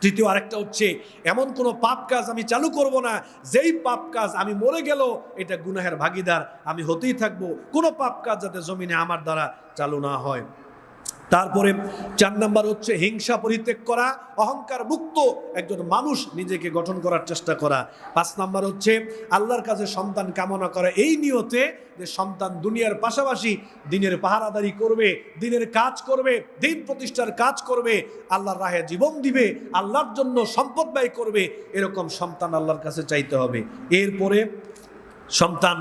তৃতীয় আরেকটা হচ্ছে, এমন কোনো পাপ কাজ আমি চালু করব না যেই পাপ কাজ আমি মরে গেল এটা গুনাহের ভাগীদার আমি হতেই থাকবো। কোনো পাপ কাজ যাতে জমিনে আমার দ্বারা চালু না হয়। তারপরে 4 নাম্বার হচ্ছে হিংসা পরিত্যাগ করা, অহংকার মুক্ত একজন মানুষ নিজেকে গঠন করার চেষ্টা করা। 5 নাম্বার হচ্ছে আল্লাহর কাছে সন্তান কামনা করা, এই নিয়তে যে সন্তান দুনিয়ার পাশাপাশি দিনের পাহারাদারি করবে, দিনের কাজ করবে, দিন প্রতিষ্ঠার কাজ করবে, আল্লাহর রাহে জীবন দিবে, আল্লাহর জন্য সম্পদ ব্যয় করবে, এরকম সন্তান আল্লাহর কাছে চাইতে হবে। এরপরে সন্তান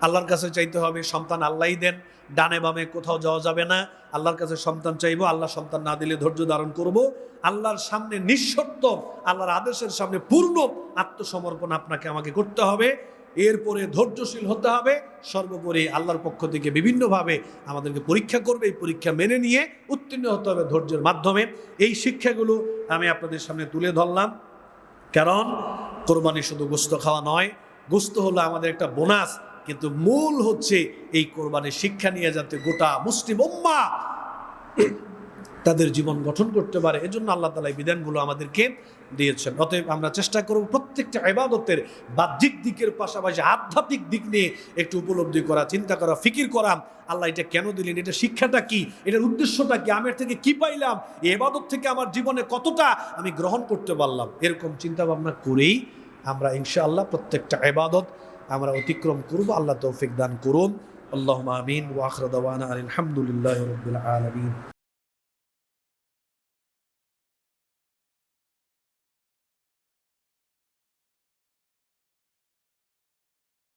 আল্লাহর কাছে চাইতে হবে, সন্তান আল্লাহই দেন, ডানে বামে কোথাও যাওয়া যাবে না। আল্লাহর কাছে সন্তান চাইবো, আল্লাহ সন্তান না দিলে ধৈর্য ধারণ করব। আল্লাহর সামনে নিঃশর্ত, আল্লাহর আদেশের সামনে পূর্ণ আত্মসমর্পণ আপনাকে আমাকে করতে হবে। এরপরে ধৈর্যশীল হতে হবে। সর্বোপরি আল্লাহর পক্ষ থেকে বিভিন্নভাবে আমাদেরকে পরীক্ষা করবে, এই পরীক্ষা মেনে নিয়ে উত্তীর্ণ হতে হবে ধৈর্যের মাধ্যমে। এই শিক্ষাগুলো আমি আপনাদের সামনে তুলে ধরলাম। কারণ কোরবানি শুধু গোশত খাওয়া নয়, গোশত হলো আমাদের একটা বোনাস, কিন্তু মূল হচ্ছে এই কোরবানির শিক্ষা নিয়ে যাতে গোটা মুসলিম উম্মাহ তাদের জীবন গঠন করতে পারে, এজন্য আল্লাহ তাআলা এই বিধানগুলো আমাদেরকে দিয়েছেন। অতএব আমরা চেষ্টা করব প্রত্যেকটা ইবাদতের বাহ্যিক দিকের পাশাপাশি আধ্যাত্মিক দিক নিয়ে একটু উপলব্ধি করা, চিন্তা করা, ফিকির করা। আল্লাহ এটা কেন দিলেন, এটা শিক্ষাটা কি, এটার উদ্দেশ্যটা কি, আমি এর থেকে কি পাইলাম, এই ইবাদত থেকে আমার জীবনে কতটা আমি গ্রহণ করতে পারলাম, এরকম চিন্তা ভাবনা করেই আমরা ইনশাআল্লাহ প্রত্যেকটা ইবাদত আমরা অতিক্রম করব। আল্লাহ তৌফিক দান করুন। আল্লাহুম্মা আমিন ওয়া আখিরু দাওয়ানা আলহামদুলিল্লাহি রাব্বিল আলামিন।